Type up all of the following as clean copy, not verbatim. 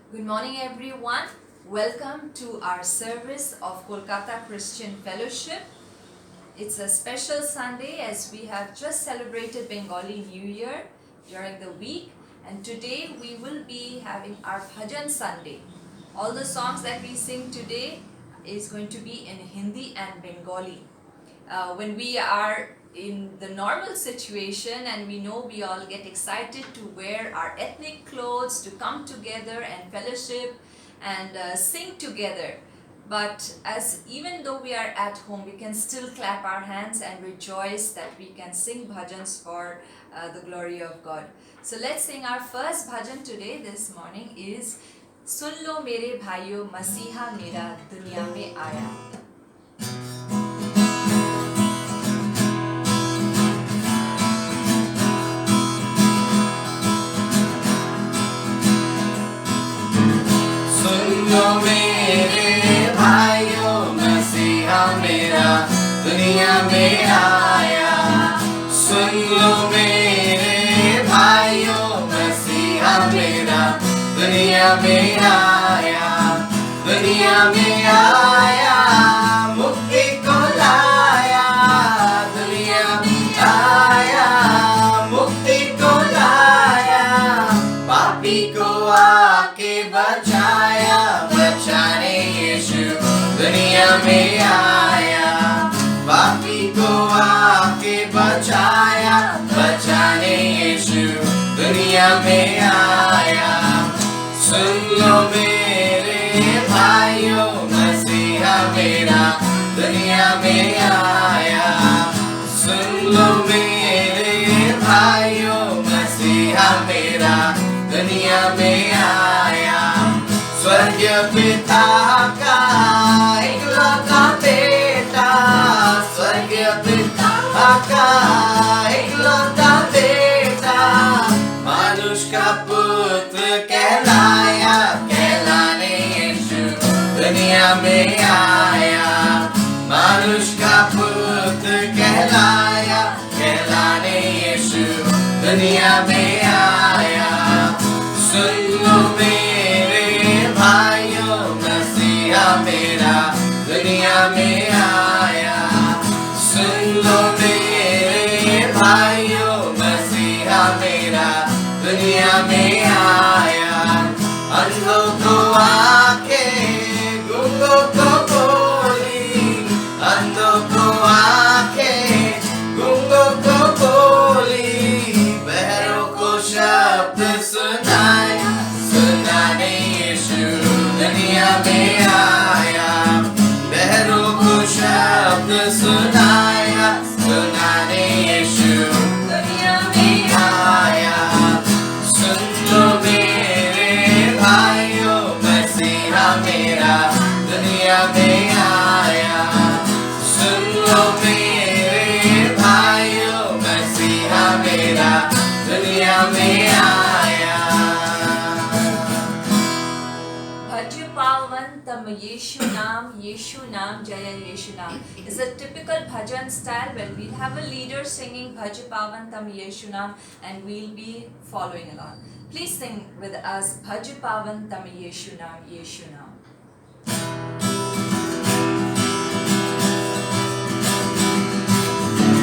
Good morning, everyone. Welcome to our service of Kolkata Christian Fellowship. It's a special Sunday as we have just celebrated Bengali New Year during the week, and today we will be having our Bhajan Sunday. All the songs that we sing today is going to be in Hindi and Bengali. When we are in the normal situation and we know we all get excited to wear our ethnic clothes, to come together and fellowship and sing together, but as even though we are at home, we can still clap our hands and rejoice that we can sing bhajans for the glory of God. So let's sing our first bhajan today. This morning is Sun lo mere bhaiyo, Masiha mera duniya mein aaya. सुनो मेरे भाइयों मसीहा मेरा दुनिया में आया सुन लो मेरे भाइयों मसीहा मेरा दुनिया में आया मुक्ति को लाया दुनिया में आया मुक्ति को लाया पापी को आके बचाया बचाने यीशु दुनिया में आया पापी को आके बचाया बचाने यीशु दुनिया में आया सुन लो मेरे भाइयों मसीहा मेरा दुनिया में आया सुन लो मेरे भाइयों मसीहा मेरा दुनिया में आया स्वर्ग पिता का इकलौता बेटा स्वर्ग पिता का इकलौता बेटा मनुष्य का पुत्र कहलाने यीशु दुनिया में आया मनुष्य का पुत्र कहलाने यीशु दुनिया में आया सुन लो मेरे भाइयों मसीहा मेरा दुनिया में आया सुन लो मेरे भाइयों मसीहा मेरा दुनिया में आया अंधों को आंखें गूंगों को बोली अंधों को आंखें गूंगों को बोली बहरों को शब्द सुनाने यीशु दुनिया में आया बहरों को शब्द सुनाने यीशु दुनिया में आया सुन लो मेरे भाइयों मसीहा मेरा दुनिया में आया सुन लो मेरे भाइयों मसीहा मेरा दुनिया में आया Bhaj Pavan Tam Yeshu Nam Jaya Yeshu Nam is a typical bhajan style where we'll have a leader singing Bhaj Pavan Tam Yeshu Nam and we'll be following along. Please sing with us Bhaj Pavan Tam Yeshu Nam Yeshu Nam.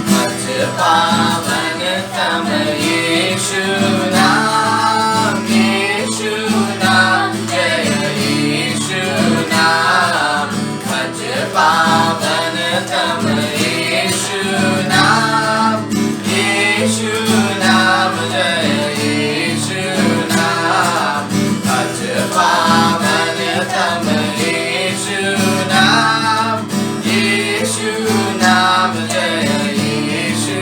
भज पावन तम यीशु नाम जय यीशु नाम भज पावन तम यीशु नाम जय यीशु नाम भज पावन तम यीशु नाम जय यीशु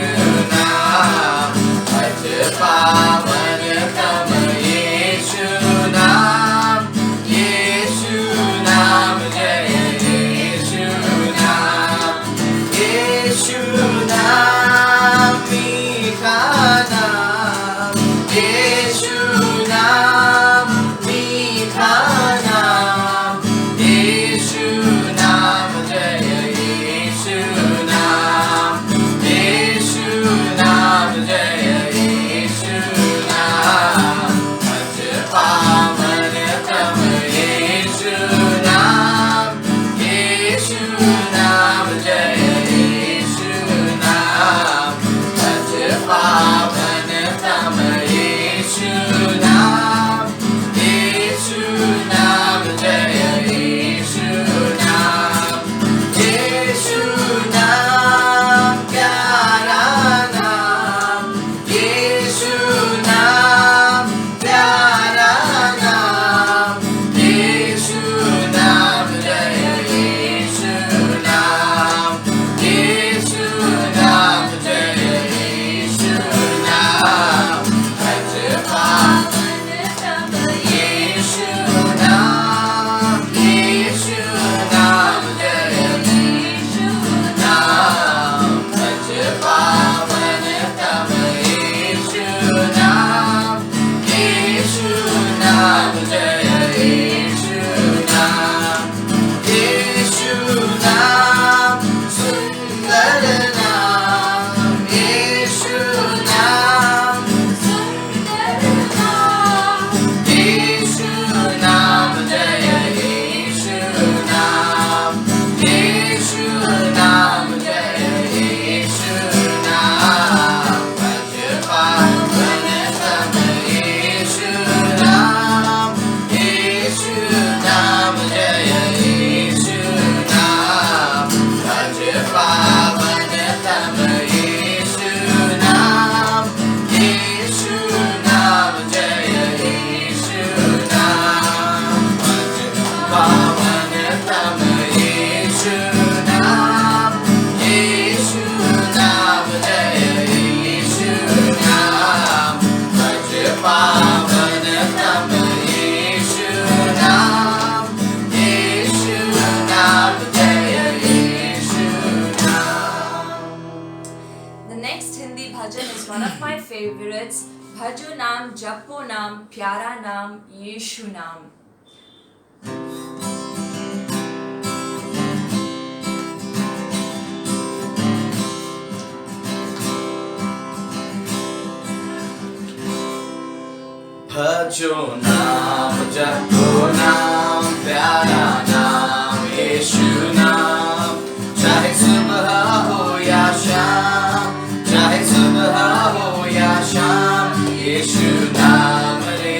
नाम भज पावन bhajan is one of my favorites. Bhajo naam, japo naam, pyara naam, Yeshu naam. भजो नाम जपो नाम प्यारा नाम यीशु नाम चाहे सुबह हो या शाम चाहे सुबह हो या शाम यीशु नाम ले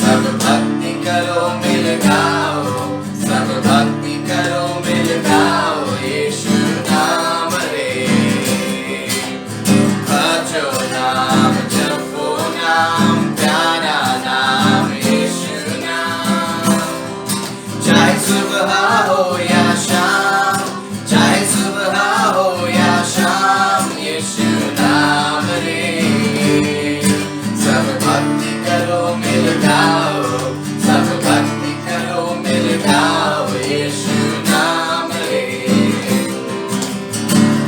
सब भक्ति करो मिल गाओ सब भक्ति करो मिल गाओ यीशु नाम ले भजो नाम जपो नाम प्यारा नाम यीशु नाम चाहे सुबह हो या शाम चाहे सुबह हो या शाम यीशु नाम रे सब भक्ति करो मिल गाओ सब भक्ति करो मिल गाओ यीशु नाम रे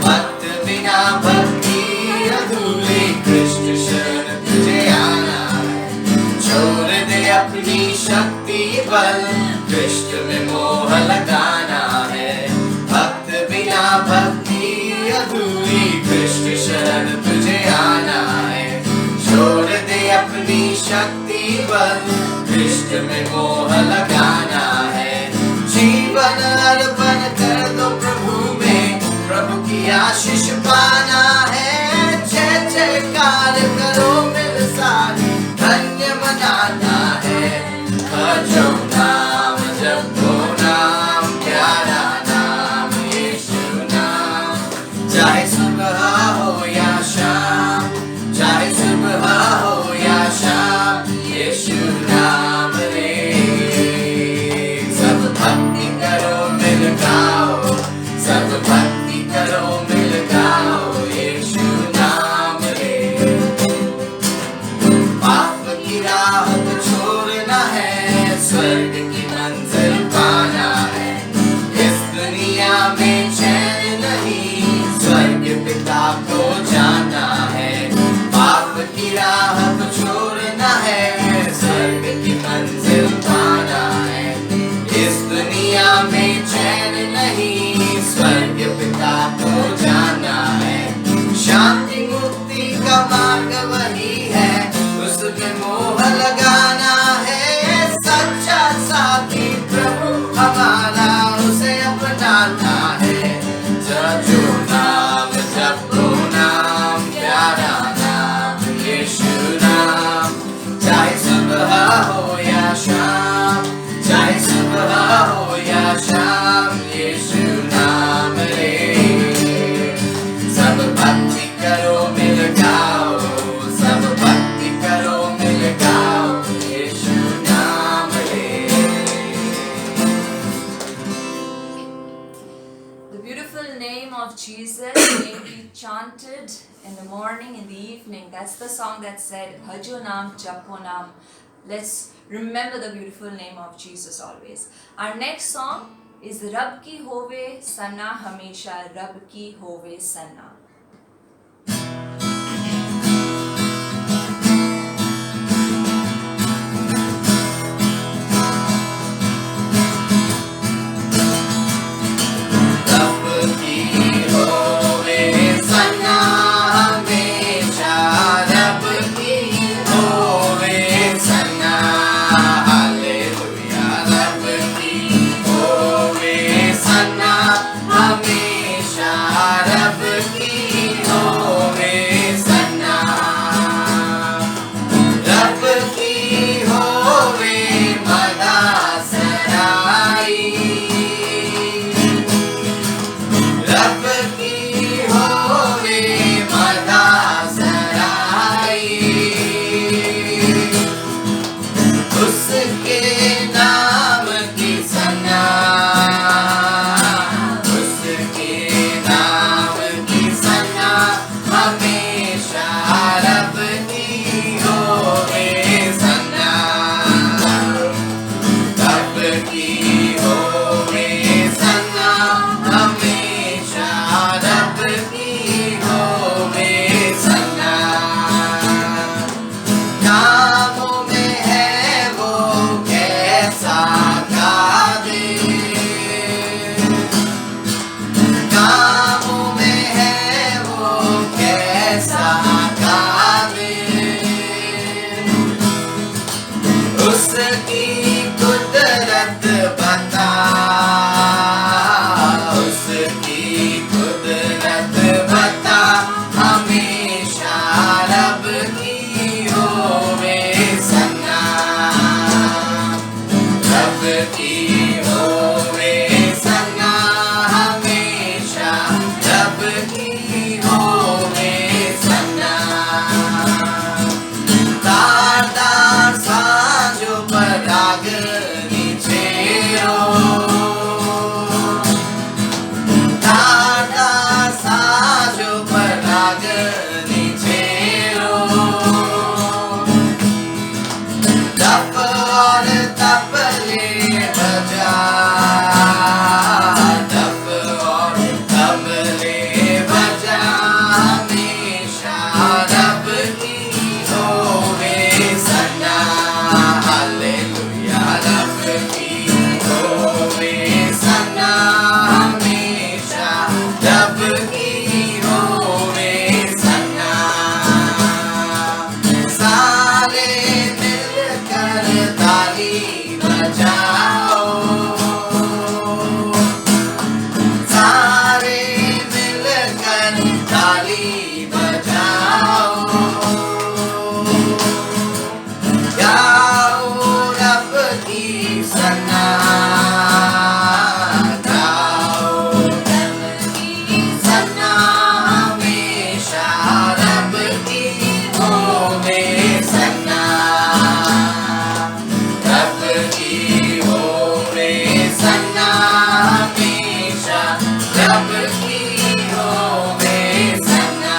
भक्त बिना भक्ति अधूरी कृष्ण शरण तुझे आना है छोड़ दे अपनी शक्ति बल कृष्ण में मोह लगाना है भक्त बिना भक्ति अधूरी कृष्ण शरण तुझे आना है छोड़ दे अपनी शक्ति बल कृष्ण में मोह लगाना है जीवन अर्पण कर दो प्रभु में प्रभु की आशीष पाना है जय जयकार करो मिल सारी धन्य मनाना है भजो नाम जपो नाम प्यारा नाम यीशु नाम चाहे सुबह हो या शाम चाहे सुबह हो या शाम यीशु नाम रे सब भक्ति करो मिल गाओ सब भक्ति करो मिल गाओ यीशु नाम रे पाप की राह को छोड़ना है स्वर्ग की मंजिल पाना है इस दुनिया में चैन नहीं स्वर्ग पिता को जाना है पाप की राह को छोड़ना है स्वर्ग की मंजिल पाना है इस दुनिया में चैन नहीं स्वर्ग पिता को जाना है शांति मुक्ति का मार्ग वही है उसमें मोह लगाना है सच्चा साथी प्रभु हमारा उसे अपनाना है जपो नाम जपो नाम प्यारा नाम यीशु नाम चाहे सुबह हो या शाम चाहे सुबह हो या शाम यीशु नाम रे सब भक्ति करो मिल गाओ सब भक्ति करो मिल गाओ यीशु नाम रे The beautiful name of Jesus may be chanted in the morning, in the evening. That's the song that said, Bhajo Naam, Japo Naam. Let's remember the beautiful name of Jesus always. Our next song is Rab Ki Hove Sanna Hamesha, Rab Ki Hove Sanna. रब की होवे सन्ना हमेशा रब की होवे सन्ना hallelujah रब की होवे सन्ना हमेशा रब की होवे सन्ना रब की होवे मदा सराई रब की होवे मदा सराई उसके नाम की सना उसके नाम की सना हमेशा रब की होवे सना रब की होवे सना हमेशा रब की होवे कुदरत बता हमेशा रब की होवे सना रब की होवे सना हमेशा रब की होवे सना तार साजो पराग निचेरो तार साजो पराग निचेरो तप और तपले बजा तप और तपले बजा हमेशा रब की होवे सना हालेलुया रब की होवे सना हमेशा रब की होवे सना सारे मिलकर ताली बजाओ सारे मिलकर ताली बजाओ गाओ रब की सना गाओ रब की सना हमेशा रब की होवे सना रब की होवे सना हमेशा रब की होवे सना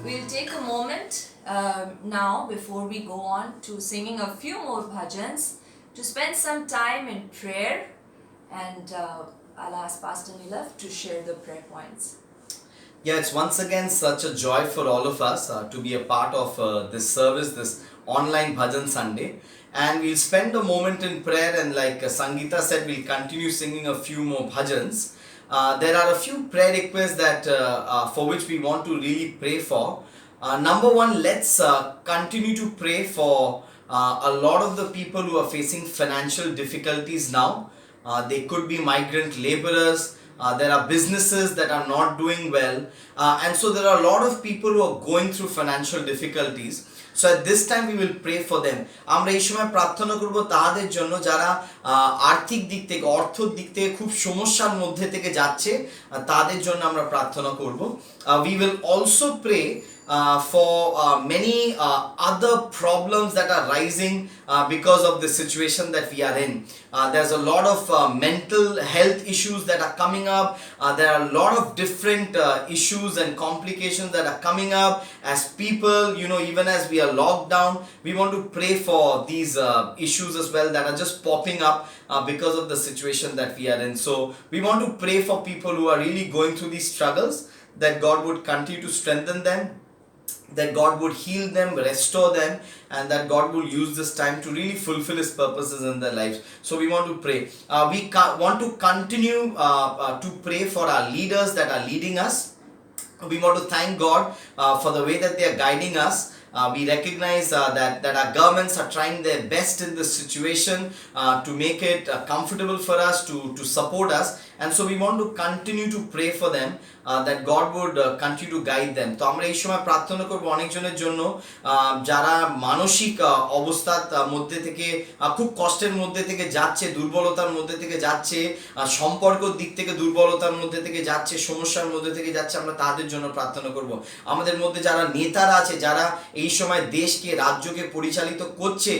We'll take a moment now before we go on to singing a few more bhajans to spend some time in prayer, and I'll ask Pastor Nilav to share the prayer points. Yeah, it's once again such a joy for all of us to be a part of this service, this online Bhajan Sunday. And we'll spend a moment in prayer, and like Sangeeta said, we'll continue singing a few more bhajans. There are a few prayer requests that for which we want to really pray for. Number one, let's continue to pray for a lot of the people who are facing financial difficulties now. They could be migrant laborers. There are businesses that are not doing well, and so there are a lot of people who are going through financial difficulties. So at this time we will pray for them. আমরা এই সময় প্রার্থনা করব তাদের জন্য যারা আর্থিক দিক থেকে অর্থের দিক থেকে খুব সমস্যার মধ্যে থেকে যাচ্ছে, তাদের জন্য আমরা প্রার্থনা করব. We will also pray for many other problems that are rising because of the situation that we are in. There's a lot of mental health issues that are coming up. There are a lot of different issues and complications that are coming up as people, even as we are locked down. We want to pray for these issues as well that are just popping up because of the situation that we are in. So we want to pray for people who are really going through these struggles, that God would continue to strengthen them, that God would heal them, restore them, and that God will use this time to really fulfill His purposes in their lives. So we want to pray. We want to continue to pray for our leaders that are leading us. We want to thank God for the way that they are guiding us. We recognize that our governments are trying their best in this situation to make it comfortable for us, to support us, and so we want to continue to pray for them, that God would continue to guide them. তো আমরা এই সময় প্রার্থনা করব অনেকজনের জন্য যারা মানসিক অবস্থার মধ্যে থেকে খুব কষ্টের মধ্যে থেকে যাচ্ছে, দুর্বলতার মধ্যে থেকে যাচ্ছে, সম্পর্কের দিক থেকে দুর্বলতার মধ্যে থেকে যাচ্ছে, সমস্যার মধ্যে থেকে যাচ্ছে, আমরা তাদের জন্য প্রার্থনা করব. আমাদের মধ্যে যারা নেতারা আছে, যারা এই সময় দেশকে রাজ্যকে পরিচালিত করছে,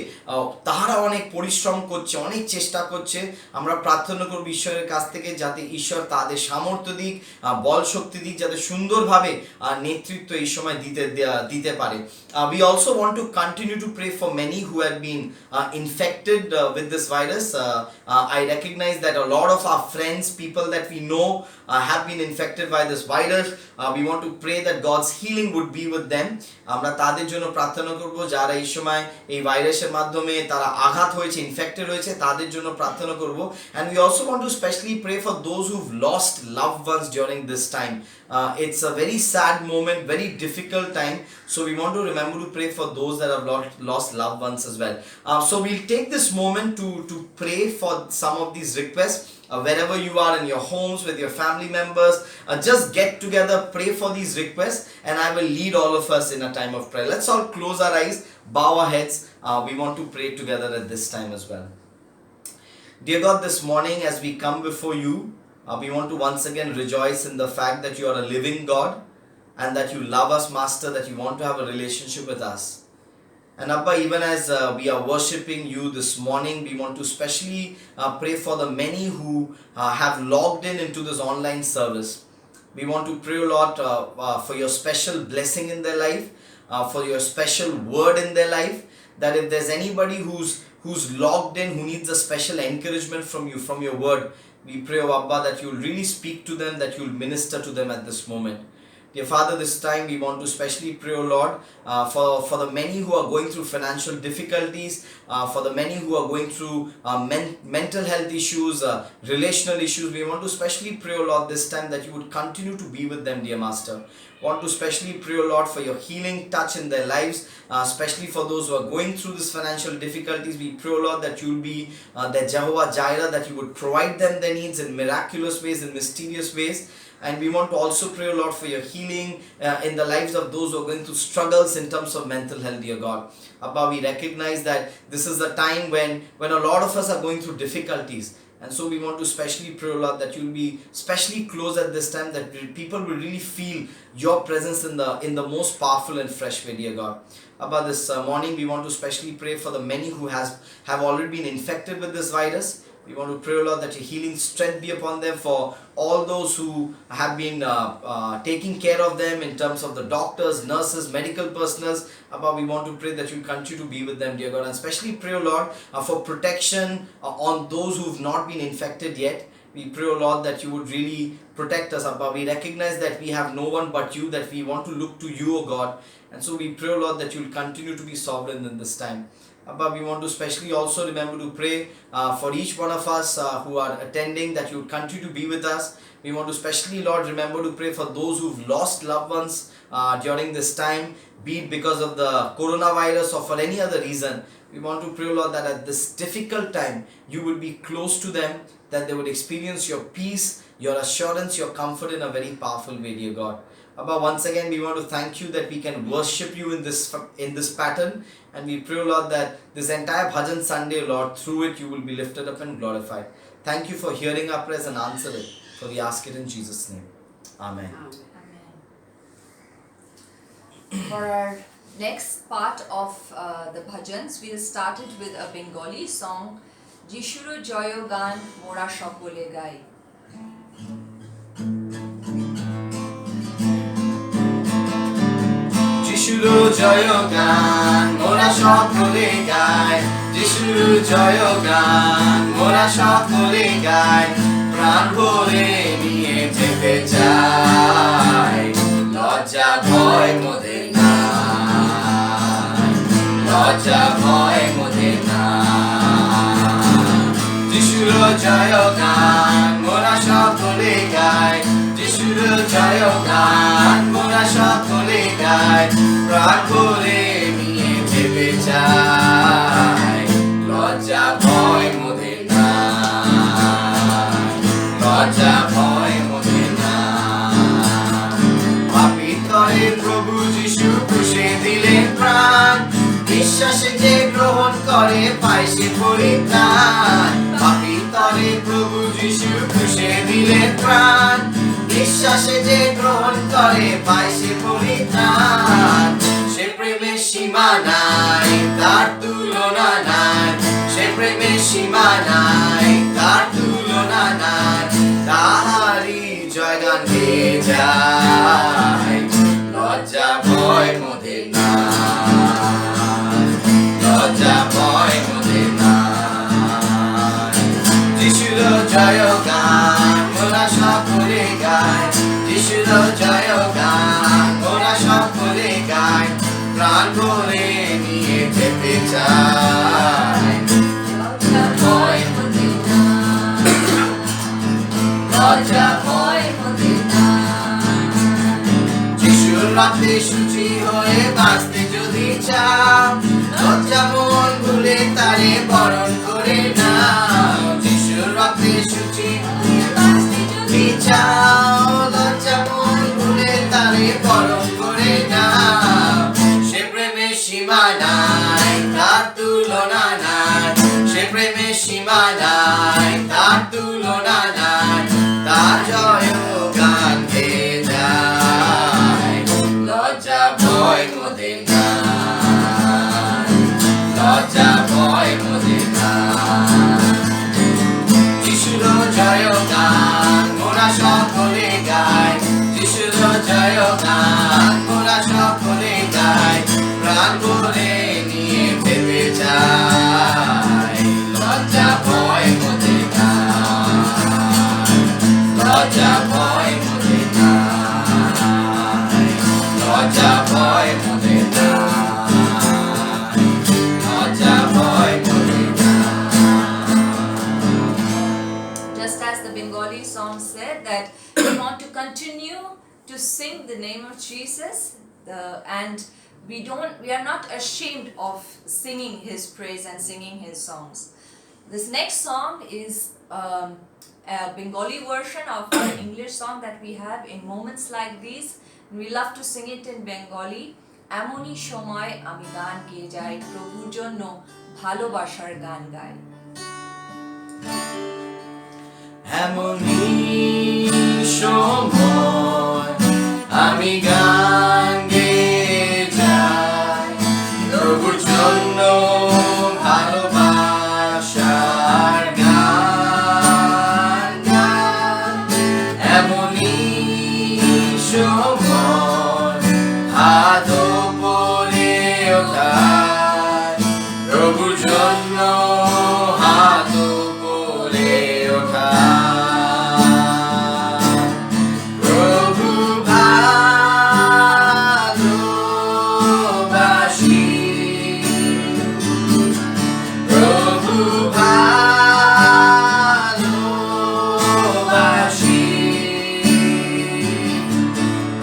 তারা অনেক পরিশ্রম করছে, অনেক চেষ্টা করছে. আমরা প্রার্থনা করব ঈশ্বরের কাছ থেকে যাতে ঈশ্বর তাদের সামর্থ্য দিক, বল শক্তি দিক, যাতে সুন্দরভাবে নেতৃত্ব এই সময় দিতে পারে. We also want to continue to pray for many who have been infected with this virus. I recognize that a lot of our friends, people that we know, have been infected by this virus. We want to pray that God's healing would be with them. আমরা তাদের জন্য জন্য প্রার্থনা করব, যারা এই সময় এই ভাইরাসের মাধ্যমে তারা আঘাত হয়েছে, ইনফেক্টেড হয়েছে, তাদের জন্য প্রার্থনা করব। And we also want to specially pray for those who've lost loved ones during this time. It's a very sad moment, very difficult time, so we want to remember to pray for those that have lost loved ones as well. So we'll take this moment to pray for some of these requests. Wherever you are, in your homes, with your family members, just get together, pray for these requests, and I will lead all of us in a time of prayer. Let's all close our eyes, bow our heads. We want to pray together at this time as well. Dear God, this morning as we come before you, we want to once again rejoice in the fact that you are a living God and that you love us, Master, that you want to have a relationship with us. And Abba, even as we are worshipping you this morning, we want to especially pray for the many who have logged in into this online service. We want to pray, Lord, for your special blessing in their life, for your special word in their life, that if there's anybody who's logged in, who needs a special encouragement from you, from your word, we pray, oh Abba, that you'll really speak to them, that you'll minister to them at this moment. Dear Father, this time we want to especially pray, O Lord, for the many who are going through financial difficulties, for the many who are going through mental health issues, relational issues. We want to especially pray, O Lord, this time that you would continue to be with them, dear Master. Want to especially pray, O Lord, for your healing touch in their lives, especially for those who are going through this financial difficulties. We pray, O Lord, that you will be their Jehovah Jireh, that you would provide them their needs in miraculous ways, in mysterious ways. And we want to also pray, Lord, for your healing in the lives of those who are going through struggles in terms of mental health, dear God. Abba, we recognize that this is the time when a lot of us are going through difficulties. And so we want to especially pray, Lord, that you will be especially close at this time, that people will really feel your presence in the most powerful and fresh way, dear God. Abba, this morning we want to especially pray for the many who have already been infected with this virus. We want to pray, Lord, that your healing strength be upon them, for all those who have been taking care of them in terms of the doctors, nurses, medical personnel. Abba, we want to pray that you continue to be with them, dear God. And especially pray, Lord, for protection on those who have not been infected yet. We pray, Lord, that you would really protect us, Abba. We recognize that we have no one but you, that we want to look to you, O God. And so we pray, Lord, that you will continue to be sovereign in this time. Abba, we want to especially also remember to pray for each one of us who are attending, that you would continue to be with us. We want to especially, Lord, remember to pray for those who've lost loved ones during this time, be it because of the coronavirus or for any other reason. We want to pray, Lord, that at this difficult time, you will be close to them, that they would experience your peace, your assurance, your comfort in a very powerful way, dear God. Abba, once again, we want to thank you that we can worship you in this pattern. And we pray, Lord, that this entire Bhajan Sunday, Lord, through it you will be lifted up and glorified. Thank you for hearing our prayers and answer it. For we ask it in Jesus' name. Amen. Amen. For our next part of the bhajans, we'll start it with a Bengali song, Jishuro Joyo Gan Mora Shokole Gai. যিশুর জয় গান মোরা সকলে গাই, যিশুর জয় গান মোরা সকলে গাই, প্রাণ ভরে নিয়ে যেতে চাই, লজ্জা ভয় মোদের নাই, লজ্জা ভয় মোদের নাই। যিশুর জয় গান মোরা সকলে গাই, যিশুর জয় গান মোরা সকলে গাই, প্রাণ ভরে নিয়ে যেতে চাই, লজ্জা ভয় মোদের নাই, লজ্জা ভয় মোদের নাই। পাপীর তরে প্রভু যিশু ক্রুশে দিলেন প্রাণ, বিশ্বাসে যে গ্রহণ করে পায় সে পরিত্রাণ। পাপীর তরে প্রভু যিশু ক্রুশে দিলেন প্রাণ, বিশ্বাসে যে গ্রহণ করে পায় সে পরিত্রাণ। সে প্রেমের সীমা নাই, তার তুলনা নাই, সে প্রেমের সীমা নাই, তার তুলনা নাই, তাহারি জয়গান গেয়ে যায়, লজ্জা ভয় মোদের নাই, লজ্জা ভয় মোদের নাই। যিশুর জয় গান মোরা সকলে গাই, যিশুর জয় গান মোরা সকলে গাই, প্রাণ লজ্জা ভয় মোদের নাই। যিশুর রক্তে শুচি হয়ে বাঁচতে যদি চাও, লজ্জা মন ভুলে তারে বরণ করে নাও। যিশুর রক্তে শুচি হয়ে বাঁচতে যদি চাও, লজ্জা মন ভুলে তারে বরণ করে নাও। সে প্রেমের সীমা নাই, তার তুলনা নাই। সে প্রেমের সীমা নাই, তার তুলনা নাই। তার জয় গান গেয়ে যায়। লজ্জা ভয় মোদের নাই, লজ্জা ভয় মোদের নাই। যিশুর জয় গান মোরা সকলে গাই। যিশুর জয় গান মোরা সকলে গাই। প্রাণ ভরে নিয়ে ভেবে যাই। লজ্জা ভয় মোদের নাই, লজ্জা ভয় মোদের নাই। লজ্জা ভয় মোদের নাই, লজ্জা ভয় মোদের নাই। Just as the Bengali song said that we want to continue to sing the name of Jesus, and we are not ashamed of singing his praise and singing his songs. This next song is a Bengali version of our English song that we have in moments like these. We love to sing it in Bengali. এমনই সময় আমি গান গেয়ে যাই, প্রভুর জন্য ভালোবাসার গান গাই। এমনই সময় আমি গান গেয়ে যাই, প্রভুর জন্য ভালোবাসার গান গাই। এমনই সময় হাত উপরে ওঠাই, প্রভুর জন্য হাত উপরে ওঠাই। প্রভু ভালোবাসি, প্রভু ভালোবাসি,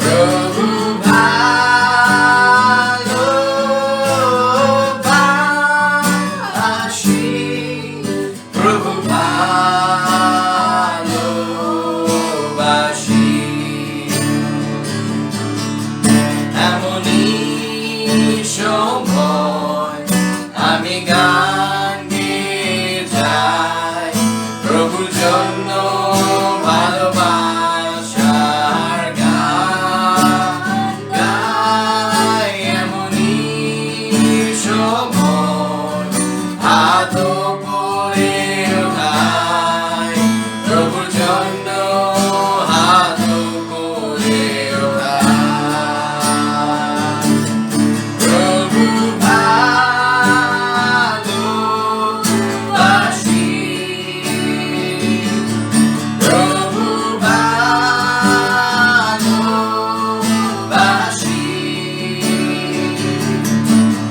প্রভু ভালোবাসি, প্রভু ভালোবাসি। এমনই সময় আমি গান গেয়ে যাই, প্রভুর জন্য ভালোবাসার গান গাই। এমনই সময় হাত উপরে ওঠাই, প্রভুর জন্য হাত উপরে ওঠাই। প্রভু ভালোবাসি, প্রভু ভালোবাসি,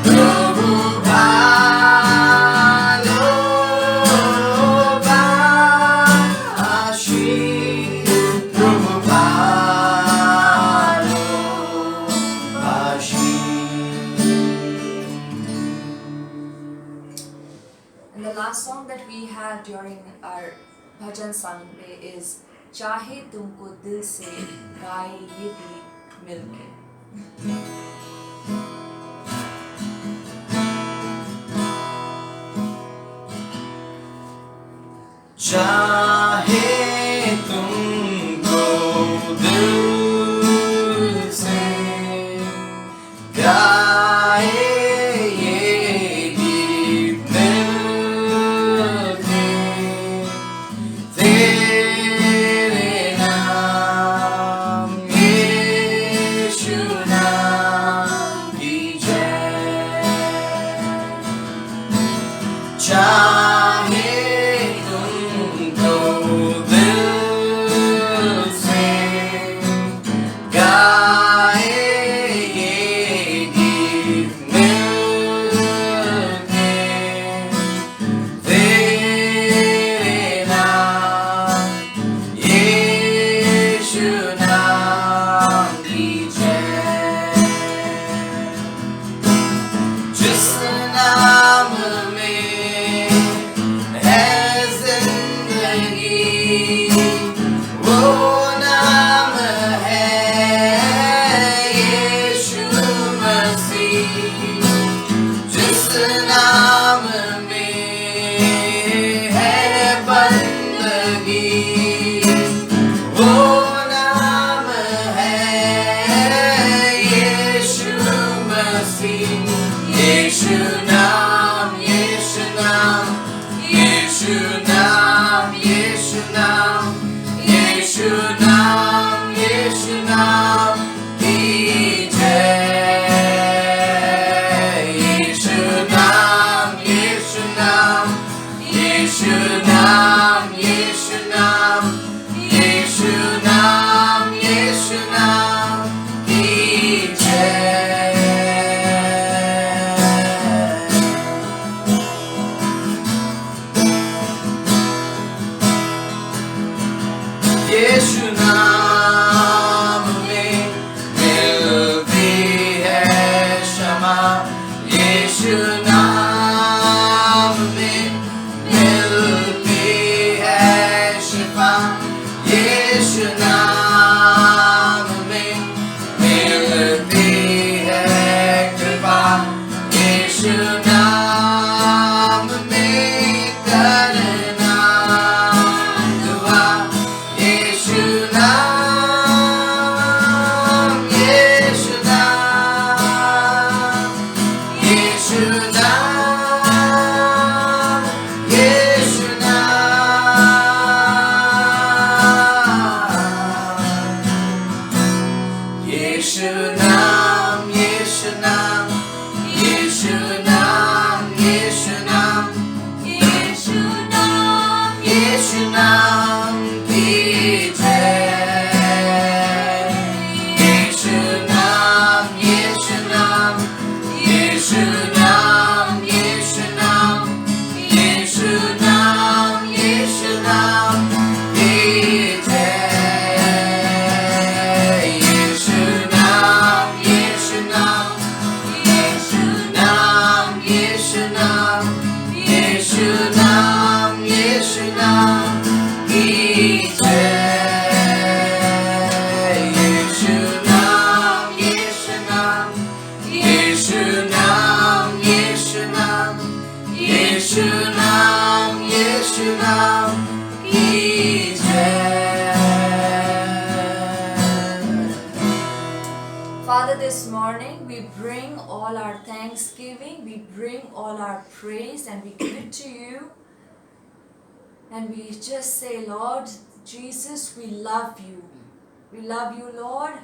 প্রভু ভালোবাসি, প্রভু ভালোবাসি। And the last song that we have during our Bhajan Sunday is Chahe Tumko Dil Se Gaye Ye Geet Milke. चाहे तुमको दिल से गाए ये गीत मिलके, तेरे नाम यीशु नाम की जय। चाहे तुमको वो नाम है यीशु मसीह, जिस नाम में है बंदगी। वो नाम है यीशु मसीह, यीशु नाम, यीशु नाम, यीशु नाम, यीशु नाम, यीशु नाम, यीशु नाम की जय। यीशु नाम, यीशु नाम, यीशु नाम, यीशु नाम, यीशु नाम, यीशु नाम की जय। यीशु नाम में मिलती है क्षमा, यीशु नाम में मिलती है शिफा, यीशु नाम में मिलती है कृपा, यीशु नाम में करना दुआ। यीशु नाम, यीशु नाम, यीशु नाम, यीशु नाम, यीशु नाम, यीशु नाम, यीशु नाम, यीशु नाम, यीशु नाम, यीशु नाम की जय। यीशु नाम, यीशु नाम, यीशु नाम, यीशु नाम, यीशु नाम, यीशु नाम की जय। यीशु नाम, यीशु नाम, यीशु नाम, यीशु नाम, यीशु नाम, यीशु नाम की जय। यीशु नाम, यीशु नाम, यीशु नाम, यीशु नाम, यीशु नाम, यीशु नाम की जय। Father, this morning we bring all our thanksgiving, we bring all our praise, and we give it to you. And we just say, Lord Jesus, we love you. We love you, Lord,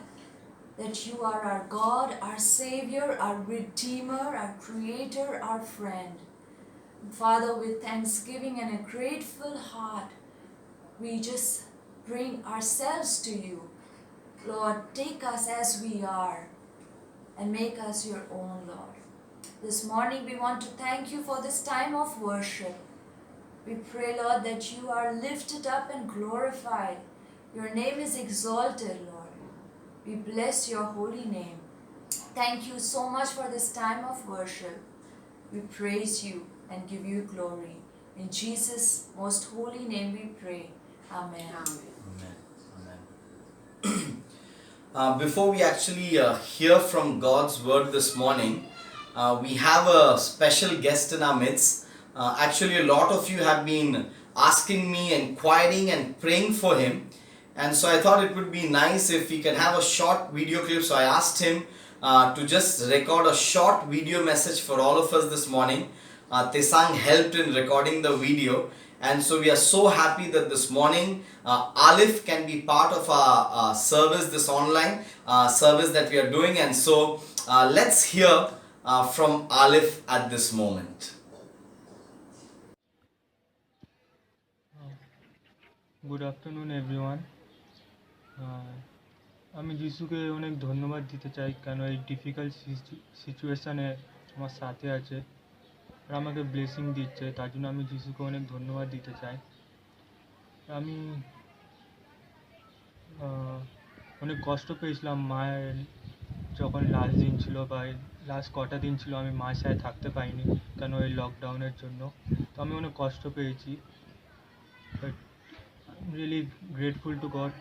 that you are our God, our Savior, our Redeemer, our Creator, our friend. Father, with thanksgiving and a grateful heart, we just bring ourselves to you. Lord, take us as we are and make us your own, Lord. This morning we want to thank you for this time of worship. We pray, Lord, that you are lifted up and glorified. Your name is exalted, Lord. We bless your holy name. Thank you so much for this time of worship. We praise you and give you glory. In Jesus' most holy name we pray. Amen. Amen. Before we actually hear from God's word this morning, we have a special guest in our midst. Actually, a lot of you have been asking me, inquiring and praying for him. And so I thought it would be nice if we can have a short video clip. So I asked him to just record a short video message for all of us this morning. Tesang helped in recording the video. And so we are so happy that this morning Alif can be part of our service, this online service that we are doing. And so let's hear from Alif at this moment. Good afternoon everyone. আমি যিশুকে অনেক ধন্যবাদ দিতে চাই, কেন এই difficult সিচুয়েশানে আমার সাথে আছে আর আমাকে ব্লেসিং দিচ্ছে, তার জন্য আমি যিশুকে অনেক ধন্যবাদ দিতে চাই। আমি অনেক কষ্ট পেয়েছিলাম মায়ের যখন লাস্ট দিন ছিল বা লাস্ট কটা দিন ছিল আমি মায়ের সাথে থাকতে পারিনি, কেন এই লকডাউনের জন্য। তো আমি অনেক কষ্ট পেয়েছি। But really grateful to god.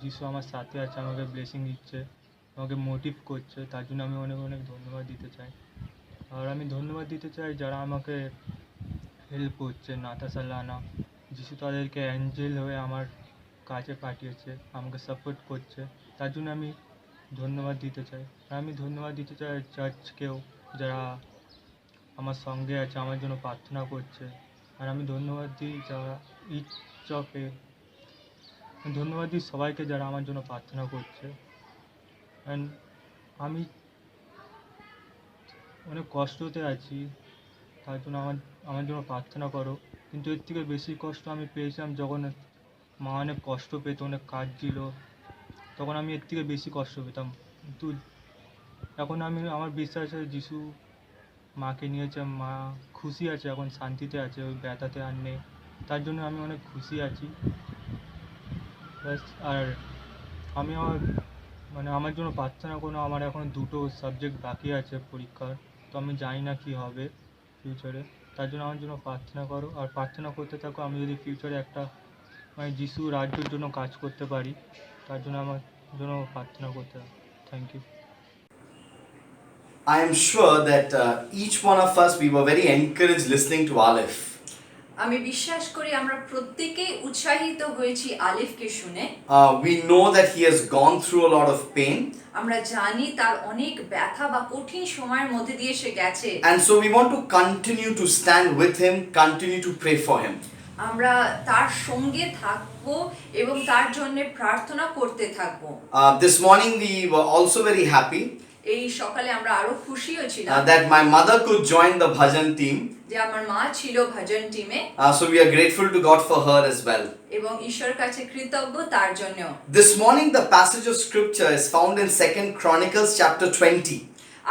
যিশু আমার সাথে আছে, আমাকে ব্লেসিং দিচ্ছে, আমাকে মোটিভ করছে, তার জন্য আমি অনেক অনেক ধন্যবাদ দিতে চাই। আর আমি ধন্যবাদ দিতে চাই যারা আমাকে হেল্প করছে, নাতাশা, লানা। যিশু তাদেরকে অ্যাঞ্জেল হয়ে আমার কাছে পাঠিয়েছে, আমাকে সাপোর্ট করছে, তার জন্য আমি ধন্যবাদ দিতে চাই। আর আমি ধন্যবাদ দিতে চাই চার্চকেও, যারা আমার সঙ্গে আছে, আমার জন্য প্রার্থনা করছে। আর আমি ধন্যবাদ দিই যারা ধন্যবাদ দিই সবাইকে যারা আমার জন্য প্রার্থনা করছে। অ্যান্ড আমি অনেক কষ্টতে আছি, তার জন্য আমার জন্য প্রার্থনা করো। কিন্তু এর থেকে বেশি কষ্ট আমি পেয়েছিলাম যখন মা অনেক কষ্ট পেত, অনেক কাঁদছিল, তখন আমি এর থেকে বেশি কষ্ট পেতাম। কিন্তু এখন আমার বিশ্বাস আছে যিশু মাকে নিয়েছে, মা খুশি আছে, এখন শান্তিতে আছে, ওই ব্যথাতে আর নেই। তার জন্য আমি অনেক খুশি আছি। ব্যাস। আর আমি আমার জন্য প্রার্থনা করো। আমার এখন 2টো সাবজেক্ট বাকি আছে পরীক্ষার, তো আমি জানি না কী হবে ফিউচারে। তার জন্য আমার জন্য প্রার্থনা করো, আর প্রার্থনা করতে থাকো আমি যদি ফিউচারে একটা যিশু রাজ্যের জন্য কাজ করতে পারি, তার জন্য আমার জন্য প্রার্থনা করতে থাকো। Thank you. I am sure that each one of us, we were very encouraged listening to Aleph. আমি বিশ্বাস করি আমরা প্রত্যেকেই উৎসাহিত হয়েছি আলিফকে শুনে। We know that he has gone through a lot of pain. আমরা জানি তার অনেক ব্যথা বা কঠিন সময়ের মধ্যে দিয়ে সে গেছে। And so we want to continue to stand with him, continue to pray for him. আমরা তার সঙ্গে থাকবো এবং তার জন্য প্রার্থনা করতে থাকবো। This morning we were also very happy এই সকালে আমরা আরো খুশিও ছিলাম that my mother could join the bhajan team. যে আমার মা ছিল ভজন টিমে, So we are grateful to God for her as well. এবং ঈশ্বরের কাছে কৃতজ্ঞ তার জন্য। This morning the passage of scripture is found in 2 Chronicles chapter 20.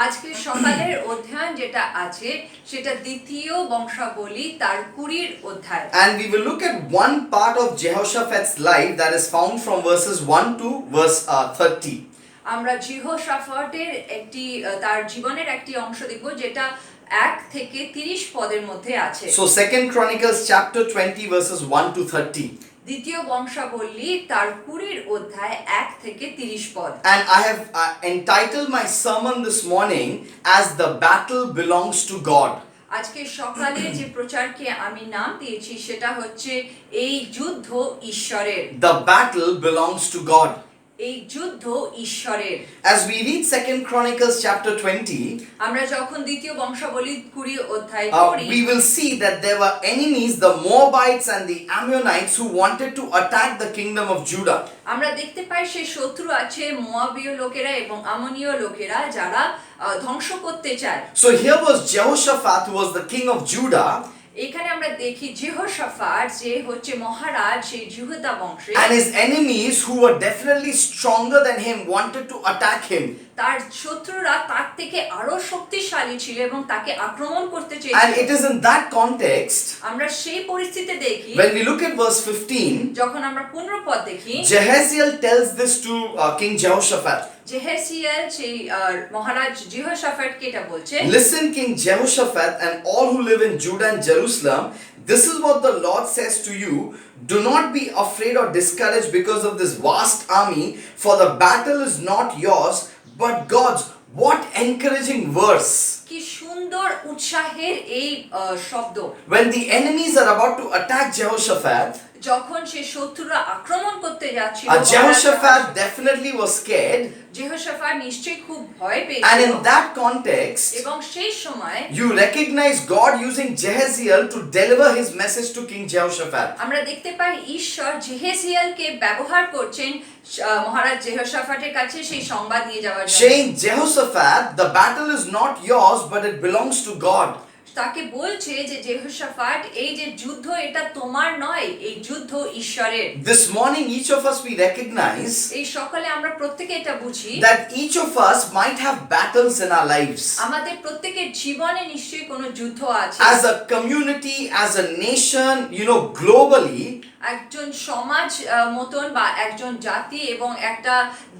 আজকে সকালের অধ্যায় যেটা আছে সেটা দ্বিতীয় বংশাবলী তার 20 অধ্যায়। And we will look at one part of Jehoshaphat's life that is found from verses 1 to verse 30. আমরা জিহোশাফাটের তার জীবনের একটি অংশ দেখব যেটা 1 থেকে 30 পদের মধ্যে আছে। So 2 Chronicles chapter 20 verses 1 to 30. দ্বিতীয় বংশাবলী তার 20 অধ্যায় 1 থেকে 30 পদ। And I have entitled my sermon this morning as The Battle Belongs to God. আজকে সকালে যে প্রচারকে আমি নাম দিয়েছি সেটা হচ্ছে এই যুদ্ধ ঈশ্বরের। The battle belongs to God. এই যুদ্ধ ঈশ্বরের। As we read 2 Chronicles chapter 20, আমরা যখন দ্বিতীয় বংশাবলী 20 অধ্যায় পড়ি, we will see that there were enemies, the Moabites and the Ammonites, who wanted to attack the kingdom of Judah. আমরা দেখতে পাই সেই শত্রু আছে মোয়াবীয় লোকেরা এবং আমনীয় লোকেরা যারা ধ্বংস করতে চায়। So here was Jehoshaphat, who was the king of Judah, এখানে আমরা দেখি যেহোশাফাট যে হচ্ছে মহারাজ সেই জিহুদা বংশে, and his enemies, who were definitely stronger than him, wanted to attack him. তার শত্রুরা তার থেকে আরো শক্তিশালী ছিল এবং তাকে আক্রমণ করতে And চেয়েছিল। it is in that context, আমরা সেই পরিস্থিতিতে দেখি when we look at verse 15, যখন আমরা 15 পদ দেখি, Jehaziel tells this to King Jehoshaphat. জেহেজিয়েল সেই মহারাজ জিহোশাফাটকে এটা বলছে, Listen, King Jehoshaphat, and all who live in Judah and Jerusalem, this is what the Lord says to you. Do not be afraid or discouraged because of this vast army, for the battle is not yours, but God's. What encouraging verse. কি সুন্দর উৎসাহের এই শব্দ। When the enemies are about to attack Jehoshaphat, যখন সে শত্রুরা আক্রমণ করতে যাচ্ছিল, Jehoshaphat definitely was scared. যেহোশাফাট নিশ্চয়ই খুব ভয় And পেয়েছিল। in that context, এবং সেই সময় you recognize God using Jehaziel to deliver his message to King Jehoshaphat. আমরা দেখতে পাই ঈশ্বর জেহেজিয়েলকে ব্যবহার করছেন মহারাজ যেহোশাফাটের কাছে সেই সংবাদ নিয়ে যাওয়ার জন্য। Saying, Jehoshaphat, the battle is not yours, but it belongs to God. তাকে বলছে যে যেহোশাফাট এই যে যুদ্ধ এটা তোমার নয়, এই যুদ্ধ ঈশ্বরের। This morning, each of us, we recognize এই সকালে আমরা প্রত্যেকে এটা বুঝি that each of us might have battles in our lives. আমাদের প্রত্যেকের জীবনে নিশ্চয়ই কোনো যুদ্ধ আছে। As a community, as a nation, globally, একজন সমাজ মতন বা একজন জাতি এবং একটা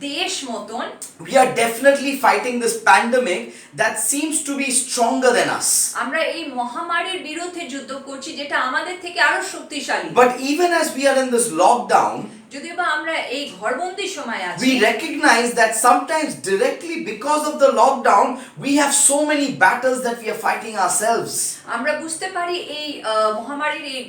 দেশ মতন we are definitely fighting this pandemic that seems to be stronger than us. আমরা এই মহামারীর বিরুদ্ধে যুদ্ধ করছি যেটা আমাদের থেকে আরো শক্তিশালী। But even as we are in this lockdown, যদিও বা আমরা এই ঘরবন্দি সময় আছি, we recognize that sometimes directly because of the lockdown, we have so many battles that we are fighting ourselves. আমরা বুঝতে পারি এই মহামারীর এই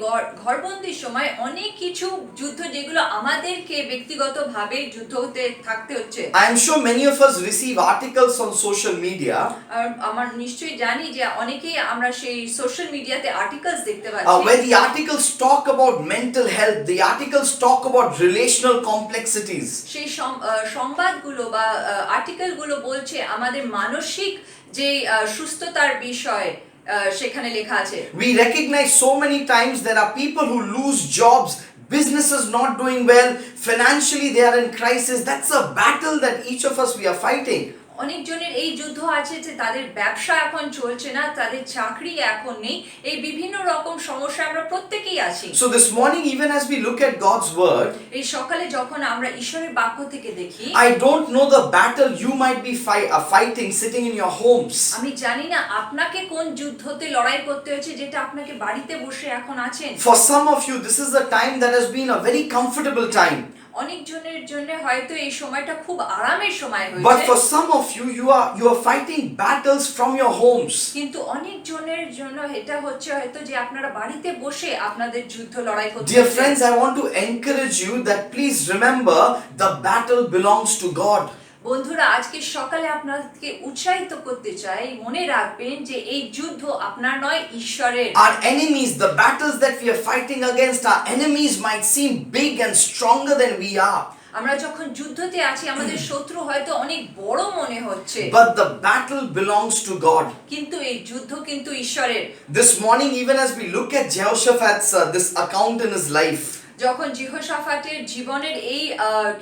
ঘরবন্দি সময় অনেক কিছু যুদ্ধ যেগুলো আমাদেরকে ব্যক্তিগতভাবে যুদ্ধ হতে থাকতে হচ্ছে। I am sure many of us receive articles on social media আর আমার নিশ্চয়ই জানি যে অনেকেই আমরা সেই সোশ্যাল মিডিয়াতে আর্টিকেলস দেখতে পাচ্ছি where the articles talk about mental health, the articles talk about relational complexities. সেই সংবাদগুলো বা আর্টিকেলগুলো বলছে আমাদের মানসিক যে সুস্থতার বিষয় সেখানে লেখা আছে। We recognize so many times there are people who lose jobs, businesses not doing well, financially they are in crisis. That's a battle that each of us we are fighting. অনেকজনের এই যুদ্ধ আছে যে তাদের ব্যবসা এখন চলছে না, তাদের চাকরি এখন নেই, এই বিভিন্ন রকম সমস্যা আমরা প্রত্যেকেই আছি। So this morning, even as we look at God's word, এই সকালে যখন আমরা ঈশ্বরের বাক্য থেকে দেখি, I don't know the battle you might be fighting sitting in your homes. আমি জানি না আপনাকে কোন যুদ্ধতে লড়াই করতে হচ্ছে যেটা আপনাকে বাড়িতে বসে এখন আছেন। For some of you, this is a time that has been a very comfortable time. অনেকজনের জন্য হয়তো এই সময়টা খুব আরামের সময় But হয়েছে, for some of you, you are fighting battles from your homes. কিন্তু অনেকজনের জন্য এটা হচ্ছে হয়তো যে আপনারা বাড়িতে বসে আপনাদের যুদ্ধ লড়াই করতে Dear হচ্ছে। friends, I want to encourage you that please remember the battle belongs to God. বন্ধুরা, আজকে সকালে আপনাদেরকে উৎসাহিত করতে চাই, মনে রাখবেন যে এই যুদ্ধ আপনার নয়, ঈশ্বরের। Our enemies, the battles that we are fighting against, our enemies might seem big and stronger than we are. আমরা যখন যুদ্ধতে আছি আমাদের শত্রু হয়তো অনেক বড় মনে হচ্ছে, But the battle belongs to God. কিন্তু এই যুদ্ধ কিন্তু ঈশ্বরের। This morning, even as we look at Jehoshaphat's this account in his life, যখন যেহোশাফাটের জীবনের এই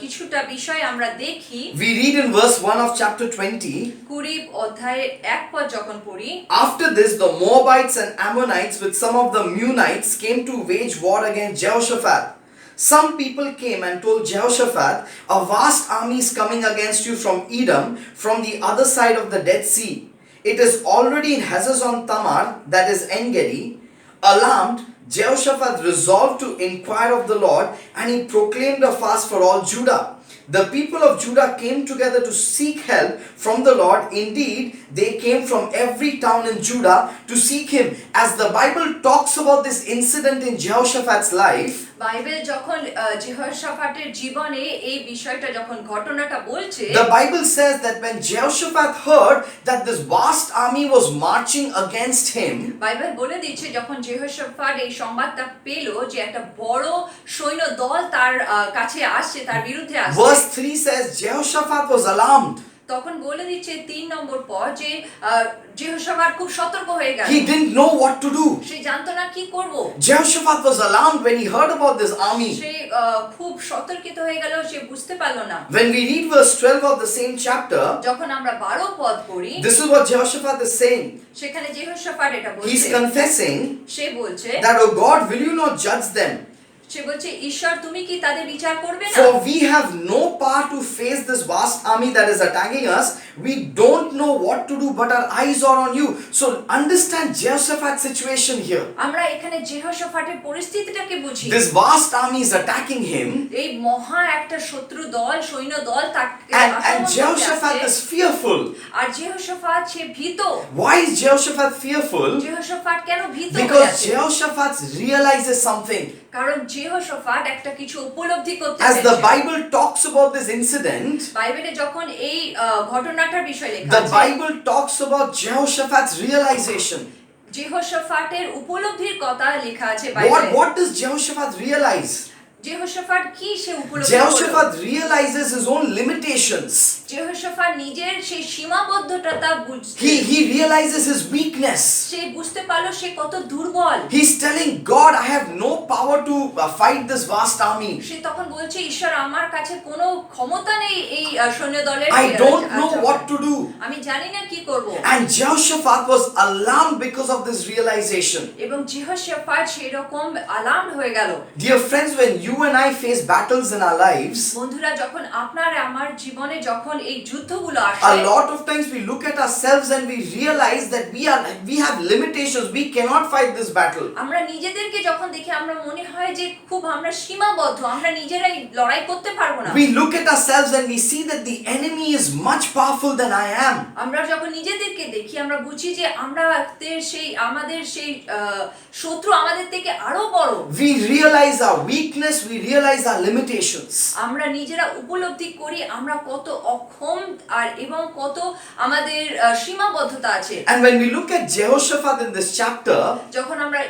কিছুটা বিষয় আমরা দেখি, we read in verse 1 of chapter 20, 20 অধ্যায়ের 1 পদ যখন পড়ি, after this, the Moabites and Ammonites with some of the Meunites came to wage war against Jehoshaphat. Some people came and told Jehoshaphat, a vast army is coming against you from Edom, from the other side of the Dead Sea. It is already in Hazazon Tamar, that is En-Gedi. Alarmed, Jehoshaphat resolved to inquire of the Lord, and he proclaimed a fast for all Judah. The people of Judah came together to seek help from the Lord. Indeed, they came from every town in Judah to seek him. As the Bible talks about this incident in Jehoshaphat's life, Bible যখন যেহোশাফাটের জীবনে এই বিষয়টা যখন ঘটনাটা বলছে, the Bible says that when Jehoshaphat heard that this vast army was marching against him, Bible বলে দিচ্ছে যখন যেহোশাফাট এই সংবাদটা পেল যে একটা বড় সৈন্য দল তার কাছে আসছে, তার বিরুদ্ধে আসছে, verse 3 says Jehoshaphat was alarmed. তখন বলে দিচ্ছে 3 নম্বর পদ যে যেহোশাফাট খুব সতর্ক হয়ে গেল, He didn't know what to do. সে জানতো না কি করব। Jehoshaphat was alarmed when he heard about this army. সে খুব সতর্কিত হয়ে গেল, সে বুঝতে পারলো না। When we read verse 12 of the same chapter, যখন আমরা 12 পদ পড়ি, this is what Jehoshaphat is saying. সেখানে যেহোশাফাট এটা He's বলছে, confessing সে বলছে that, oh God, will you not judge them? সে বলছে ঈশ্বর তুমি কি তাদের বিচার করবে না? For we have no power to face this vast army that is attacking us. We don't know what to do, but our eyes are on you. So understand Jehoshaphat's situation here. আমরা এখানে যেহোশাফাটের পরিস্থিতিটাকে বুঝি। This vast army is attacking him, এই মহা একটা শত্রু দল, সৈন্য দল তাকে and আক্রমণ করতে Jehoshaphat আসছে। is fearful. আর যেহোশাফাট সে ভীত। Why is Jehoshaphat fearful? যেহোশাফাট কেন ভীত হয়ে Because আছে? Jehoshaphat realizes something. কারণ যেহোশাফাট একটা কিছু উপলব্ধি করতে As the পেরেছে। Bible talks about this incident, বাইবেলে যখন এই ঘটনাটার বিষয় লেখা the আছে, Bible talks about Jehoshaphat's realization. যেহোশাফাটের উপলব্ধির কথা লেখা আছে বাইবেলে। What does Jehoshaphat realize? যেহোশাফাত কি সে উপলব্ধি করলো? Jehoshaphat realizes his own limitations. যেহোশাফাত নিজের সেই সীমাবদ্ধতা বুঝতে He realizes his weakness. সে বুঝতে পারলো সে কত দুর্বল। He's telling God, I have no power to fight this vast army. সে তখন বলছে, ঈশ্বর আমার কাছে কোনো ক্ষমতা নেই এই সৈন্য দলের I don't know what to do. আমি জানি না কি করব। And Jehoshaphat was alarmed because of this realization. এবং যেহোশাফাত সেই রকম অ্যালার্মড হয়ে গেল। Dear friends, when you and I face battles in our lives, বন্ধুরা, যখন আপনার আমার জীবনে যখন এই যুদ্ধগুলো a আসে, lot of times we look at ourselves and we realize that we have limitations. We cannot fight this battle. আমরা নিজেদেরকে যখন দেখি আমরা মনে হয় যে খুব আমরা সীমাবদ্ধ, আমরা নিজেরাই লড়াই করতে পারবো না। We look at ourselves and we see that the enemy is much powerful than I am. আমরা যখন নিজেদেরকে দেখি আমরা বুঝি যে আমাদের সেই শত্রু আমাদের থেকে আরো বড়। We realize our weakness, we realize our limitations. আমরা নিজেরা উপলব্ধি করি আমরা কত অক্ষম আর এবং কত আমাদের সীমাবদ্ধতা আছে। And when we look at Jehoshaphat in this chapter, যখন আমরা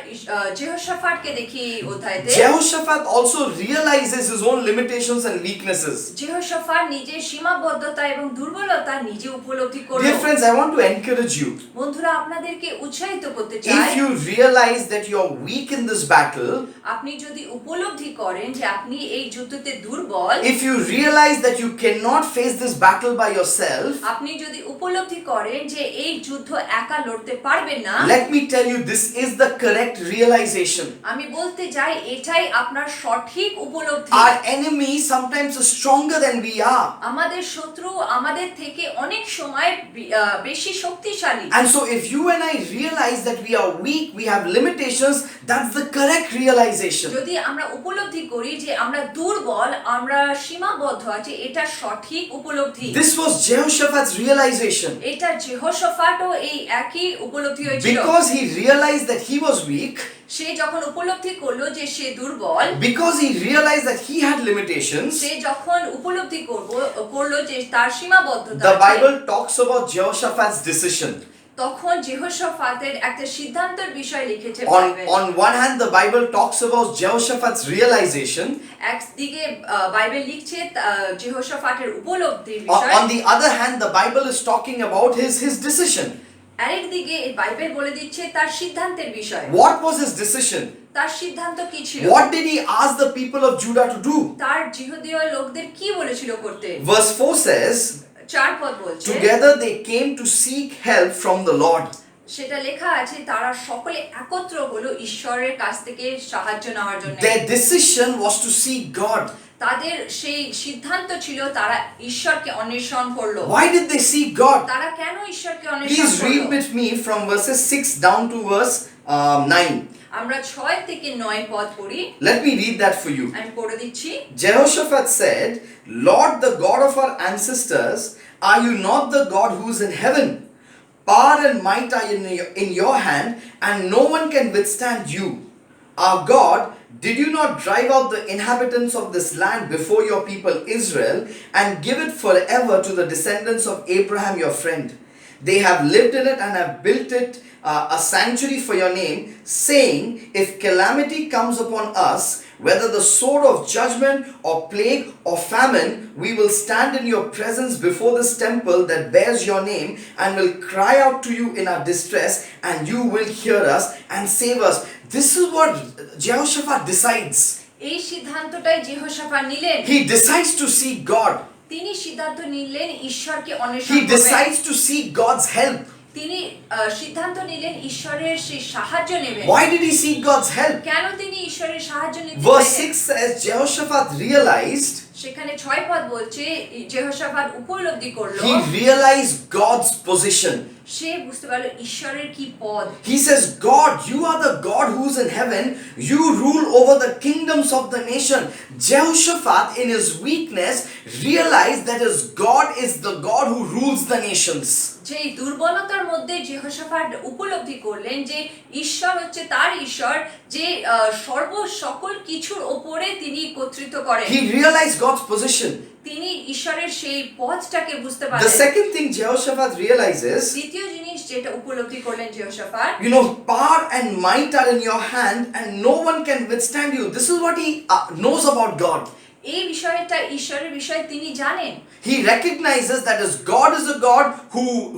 যেহোশাফাতকে দেখি এই অধ্যায়তে, Jehoshaphat also realizes his own limitations and weaknesses. যেহোশাফাত নিজের সীমাবদ্ধতা এবং দুর্বলতা নিজে উপলব্ধি করলো। Dear friends, I want to encourage you. বন্ধুরা, আপনাদেরকে উৎসাহিত করতে চাই, If you realize that you are weak in this battle, আপনি যদি উপলব্ধি করেন যে আপনি এই যুদ্ধতে দুর্বল, if you realize that you cannot face this battle by yourself, আপনি যদি উপলব্ধি করেন যে এই যুদ্ধ একা লড়তে পারবেন না, let me tell you, this is the correct realization. আমি বলতে চাই এটাই আপনার সঠিক উপলব্ধি। Our enemy sometimes is stronger than we are. আমাদের শত্রু আমাদের থেকে অনেক সময় বেশি শক্তিশালী। And so if you and I realize that we are weak, we have limitations, that's the correct realization. যদি আমরা উপলব্ধি করি যে আমরা দুর্বল, আমরা সীমাবদ্ধ আছি, এটা সঠিক উপলব্ধি। This was Jehoshaphat's realization. এটা যেহোশাফাতও এই একই উপলব্ধি হয়েছিল। Because he realized that he was weak, সে যখন উপলব্ধি করলো যে সে দুর্বল, because he realized that he had limitations, সে যখন উপলব্ধি করলো যে তার সীমাবদ্ধতা the আছে, Bible talks about Jehoshaphat's decision. তখন যেহোশাফাতের একটা সিদ্ধান্তের বিষয় লিখেছে Bible. On one hand, the Bible talks about Jehoshaphat's realization. একদিকে বাইবেল লিখছে যেহোশাফাতের উপলব্ধির বিষয়, On the other hand, the Bible is talking about his decision. আরেকদিকে এই বাইবেল বলে দিচ্ছে তার সিদ্ধান্তের বিষয়। What was his decision? তার সিদ্ধান্ত কি ছিল? What did he ask the people of Judah to do? তার জিহুদীয় লোকদের কি বলেছিল করতে? Verse 4 says, 4 পদ বলছে, together they came to seek help from the Lord. সেটা লেখা আছে তারা সকলে একত্র হলো ঈশ্বরের কাছ থেকে সাহায্য নেওয়ার জন্য। Their decision was to seek God. তাদের সেই সিদ্ধান্ত ছিল তারা ঈশ্বরকে অন্বেষণ করলো। Why did they seek God? তারা কেন ঈশ্বরকে অন্বেষণ Please read করলো? with me from verses 6 down to verse 9. আমরা 6 থেকে 9 পদ পড়ি। Let me read that for you. আমি পড়ে দিচ্ছি। Jehoshaphat said, Lord, the God of our ancestors, are you not the God who is in heaven? Power and might are in your hand, and no one can withstand you. Our God, did you not drive out the inhabitants of this land before your people Israel and give it forever to the descendants of Abraham your friend? They have lived in it and have built it a sanctuary for your name, saying, if calamity comes upon us, whether the sword of judgment or plague or famine, we will stand in your presence before this temple that bears your name and will cry out to you in our distress, and you will hear us and save us. This is what Jehoshaphat decides. এই সিদ্ধান্তটাই যেহোশাফাত নিলেন। He decides to seek God. তিনি সিদ্ধান্ত নিলেন ঈশ্বরকে অন্বেষণ He করবেন। decides to seek God's help. তিনি সিদ্ধান্ত নিলেন ঈশ্বরের সেই সাহায্য নেবেন। Why did he seek God's help? কেন তিনি ঈশ্বরের সাহায্য নিতে Verse চাইলেন? 6 says, Jehoshaphat realized, সেখানে 6 পদ বলছে যেহোশাফাত উপলব্ধি করলো, he realized God's position. সে বুঝতে পারলো ঈশ্বরের কি পদ। He says, God, you are the God who's in heaven. You rule over the kingdoms of the nation. Jehoshaphat, in his weakness, realized that his God is the God who rules the nations. যে দুর্বলতার মধ্যে যেহোশাফাত উপলব্ধি করলেন যে ঈশ্বর হচ্ছে তার ঈশ্বর, যে সকল কিছুর উপরে তিনি কর্তৃত্ব করেন। He realized God's position. তিনি ঈশ্বরের সেই পথটাকে বুঝতে The পারলেন। second thing Jehoshaphat realizes, দ্বিতীয় জিনিস যেটা উপলব্ধি করলেন যেহোশাফাত, you know, power and might are in your hand and no one can withstand you. This is what he knows about God. এই বিষয়টা ঈশ্বরের বিষয়ে তিনি জানেন। He recognizes that his God is a God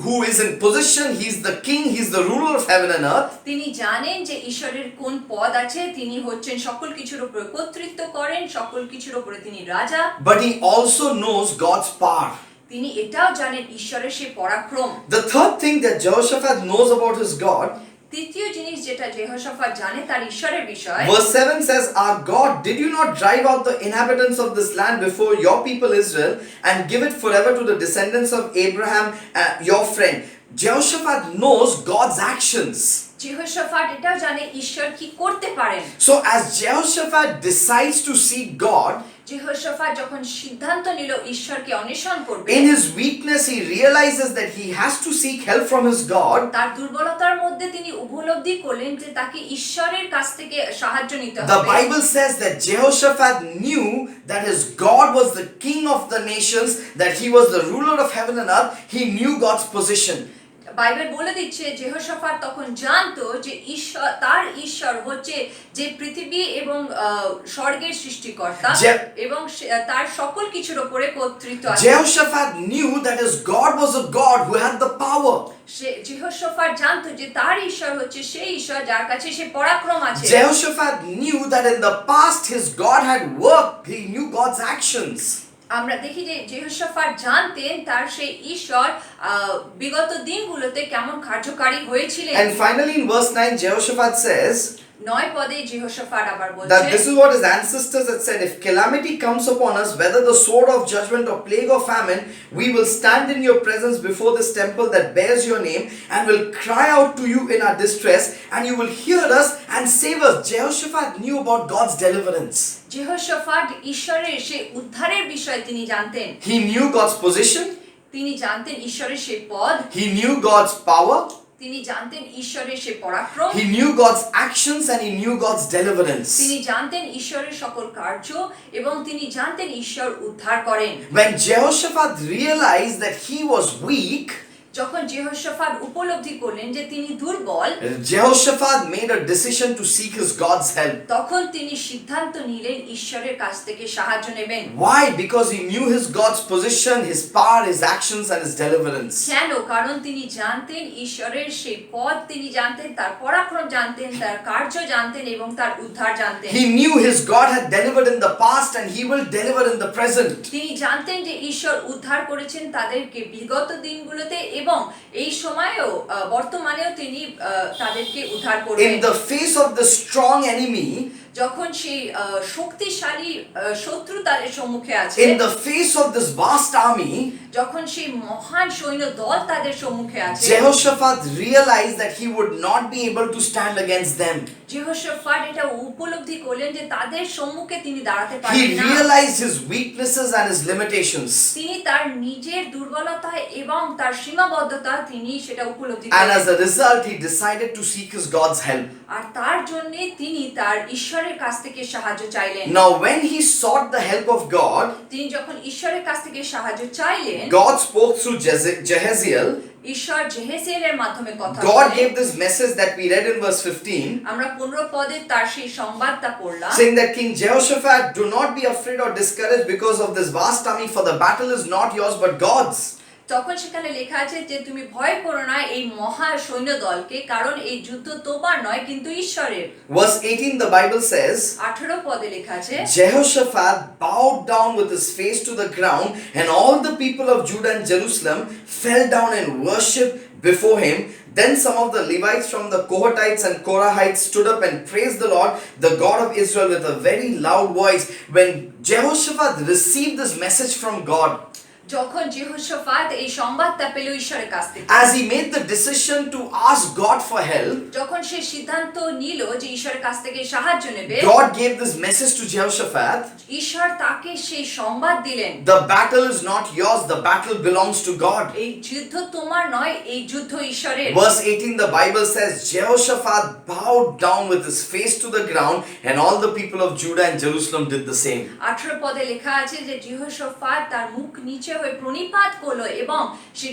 who is in position. He's the king, he's the ruler of heaven and earth. তিনি জানেন যে ঈশ্বরের কোন পদ আছে, তিনি হচ্ছেন সকল কিছুর উপরে কর্তৃত্ব করেন, সকল কিছুর উপরে তিনি রাজা। But he also knows God's power. তিনি এটাও জানেন ঈশ্বরের সেই পরাক্রম। The third thing that Jehoshaphat knows about his God, তৃতীয় জিনিস যেটা যেহোশাফাত জানে তার ঈশ্বরের বিষয়, verse 7 says, Our God, did you not drive out the inhabitants of this land before your people Israel and give it forever to the descendants of Abraham, your friend? Jehoshaphat knows God's actions. যেহোশাফাত এটাও জানে ঈশ্বর কি করতে পারেন। So as Jehoshaphat decides to seek God, যেহোশাফাত যখন সিদ্ধান্ত নিল ঈশ্বরকে অন্বেষণ করবে, in his weakness he realizes that he has to seek help from his God. তার দুর্বলতার মধ্যে তিনি উপলব্ধি করলেন যে তাকে ঈশ্বরের কাছ থেকে সাহায্য নিতে The হবে। Bible says that Jehoshaphat knew that his God was the king of the nations, that he was the ruler of heaven and earth. He knew God's position. Bible বলে দিচ্ছে যেহোশাফাত তখন জানতো যে ঈশ্বর, তার ঈশ্বর হচ্ছে যে পৃথিবী এবং স্বর্গের সৃষ্টিকর্তা এবং তার সকল কিছুর উপরে কর্তৃত্ব আছে। Jehoshaphat knew that his God was a God who had the power. যেহোশাফাত জানতো যে তার ঈশ্বর হচ্ছে সেই ঈশ্বর যার কাছে সে পরাক্রম আছে। Jehoshaphat knew that in the past his God had worked. He knew God's actions. আমরা দেখি যে যেহোশাফাত জানতেন তার সেই ঈশ্বর বিগত দিনগুলোতে কেমন কার্যকারী হয়েছিলেন। And finally in verse 9 Jehoshaphat says 9 পদে যেহোশাফাত আবার that বলছে, this is what his ancestors had said, if calamity comes upon us, whether the sword of judgment or plague or famine, we will stand in your presence before this temple that bears your name and will cry out to you in our distress and you will hear us and save us. Jehoshaphat knew about God's deliverance. যেহোশাফাত ঈশ্বরের সেই উদ্ধারের বিষয়ে তিনি জানতেন। He knew God's position, তিনি জানতেন ঈশ্বরের সেই পদ, he knew God's power, তিনি জানতেন ঈশ্বরের সেই পরাক্রম, he knew God's actions and he knew God's deliverance. তিনি জানতেন ঈশ্বরের সকল কার্য এবং তিনি জানতেন ঈশ্বর উদ্ধার করেন। When Jehoshaphat realized that he was weak, যখন যেহোশাফাত উপলব্ধি করলেন যে তিনি দুর্বল, Jehoshaphat made a decision to seek his God's help. তখন তিনি সিদ্ধান্ত নিলেন ঈশ্বরের কাছ থেকে সাহায্য নেবেন। Why? Because he knew his God's position, his power, his actions and his deliverance. কেন? কারণ তিনি জানতেন ঈশ্বরের সেই পদ, তিনি জানতেন তার পরাক্রম, জানতেন তার কার্য, জানতেন এবং তার উদ্ধার জানতেন। He knew his God had delivered in the past and he will deliver in the present. তিনি জানতেন যে ঈশ্বর উদ্ধার করেছেন তাদেরকে বিগত দিনগুলোতে এবং এই সময়েও বর্তমানেও তিনি তাদেরকে উদ্ধার করবেন। In the face of the strong enemy, যখন সেই শক্তিশালী শত্রু তাদের সম্মুখে আছে, in the face of this vast army, যখন সেই মহান সৈন্য দল তাদের সম্মুখে আছে, Jehoshaphat realized that he would not be able to stand against them. যেহোশাফাত এটা উপলব্ধি করলেন যে তাদের সম্মুখে তিনি দাঁড়াতে He পারবেন না। realized his weaknesses and his limitations. তিনি তার নিজের দুর্বলতা এবং তার সীমাবদ্ধতা তিনি সেটা উপলব্ধি And করলেন। as a result, he decided to seek his God's help. আর তার জন্য তিনি তার ঈশ্বরের কাছ থেকে সাহায্য চাইলেন। Now, when he sought the help of God, তিনি যখন ঈশ্বরের কাছ থেকে সাহায্য চাইলেন, God spoke through Jehaziel. ঈশ্বর জেহেজিয়েলের মাধ্যমে কথা God বলেন। gave this message that we read in verse 15, আমরা 15 পদে তার সেই সংবাদটা পড়লাম, saying that King Jehoshaphat, do not be afraid or discouraged because of this vast army, for the battle is not yours but God's. তখন সেখানে লেখা আছে যে তুমি ভয় করো না এই মহা সৈন্য দলকে, কারণ এই যুদ্ধ তোমার নয় কিন্তু ঈশ্বরের। Verse 18, the Bible says, 18 পদে লেখা আছে, Jehoshaphat bowed down with his face to the ground, and all the people of Judah and Jerusalem fell down and worshipped before him. Then some of the Levites from the Kohathites and Korahites stood up and praised the Lord, the God of Israel, with a very loud voice. When Jehoshaphat received this message from God, যখন যেহোশাফাত এই সংবাদটা পেল ঈশ্বরের কাছ থেকে, as he made the decision to ask God for help, যখন সে সিদ্ধান্ত নিল যে ঈশ্বরের কাছ থেকে সাহায্য নেবে, God gave this message to Jehoshaphat. ঈশ্বর তাকে সেই সংবাদ দিলেন, The battle is not yours, the battle belongs to God. এই যুদ্ধ তোমার নয়, এই যুদ্ধ ঈশ্বরের। Verse 18, the Bible says, Jehoshaphat bowed down with his face to the ground, and all the people of Judah and Jerusalem did the same. 18 পদে লেখা আছে যে যেহোশাফাত তার মুখ নিচে হয়ে প্রণিপাত করলো এবং সে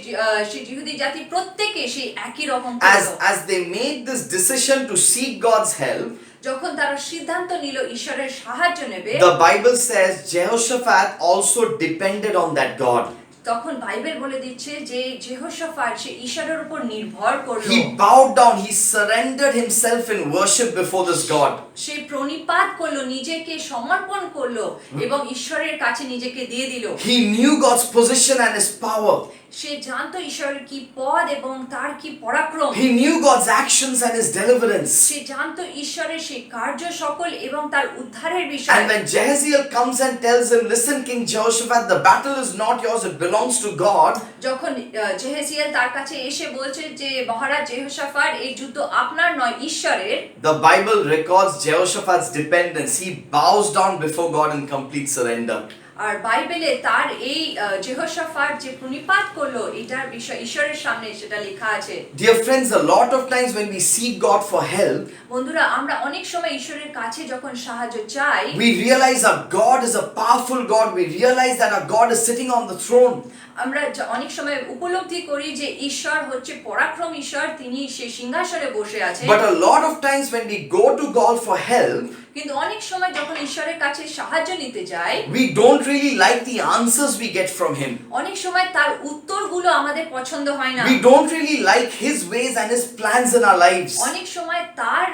ইহুদি জাতি প্রত্যেকে সেই একই রকম করলো। As they made this decision to seek God's help, যখন তারা সিদ্ধান্ত নিল ঈশ্বরের সাহায্য নেবে, the Bible says Jehoshaphat also depended on that God. তখন বাইবেল বলে দিচ্ছে যে যেহোশাফাত সে ঈশ্বরের উপর নির্ভর করলো। He bowed down, he surrendered himself in worship before this God. সে প্রণিপাত করলো, নিজেকে সমর্পণ করলো এবং ঈশ্বরের কাছে নিজেকে দিয়ে দিল। He knew God's position and his power. সে জানতো ঈশ্বরের কি পদ এবং তার কি পরাক্রম। He knew God's actions and his deliverance. সে জানতো ঈশ্বরের সেই কার্য সকল এবং তার উদ্ধারের বিষয়। And when Jehaziel comes and tells him, listen King Jehoshaphat, the battle is not yours, it belongs to God. যখন জেহেজিয়েল তার কাছে এসে বলছে যে মহারাজ যেহোশাফাত এই যুদ্ধ আপনার নয় ঈশ্বরের, The Bible records Jehoshaphat's dependence. He bows down before God in complete surrender. আর বাইবেলে তার এই যেহোশাফাত যে প্রণিপাত করলো এটার বিষয় ঈশ্বরের সামনে সেটা লেখা আছে। Dear friends, a lot of times when we seek God for help, বন্ধুরা, আমরা অনেক সময় ঈশ্বরের কাছে যখন সাহায্য চাই, we realize our God is a powerful God. We realize that our God is sitting on the throne. আমরা অনেক সময় উপলব্ধি করি যে ঈশ্বর হচ্ছে পরাক্রম ঈশ্বর, তিনি সেই সিংহাসনে বসে আছেন। But a lot of times when we go to God for help, কিন্তু অনেক সময় যখন ঈশ্বরের কাছে সাহায্য নিতে যাই, we don't really like the answers we get from Him. অনেক সময় তার উত্তরগুলো আমাদের পছন্দ হয় না। We don't really like His ways and His plans in our lives. অনেক সময় তার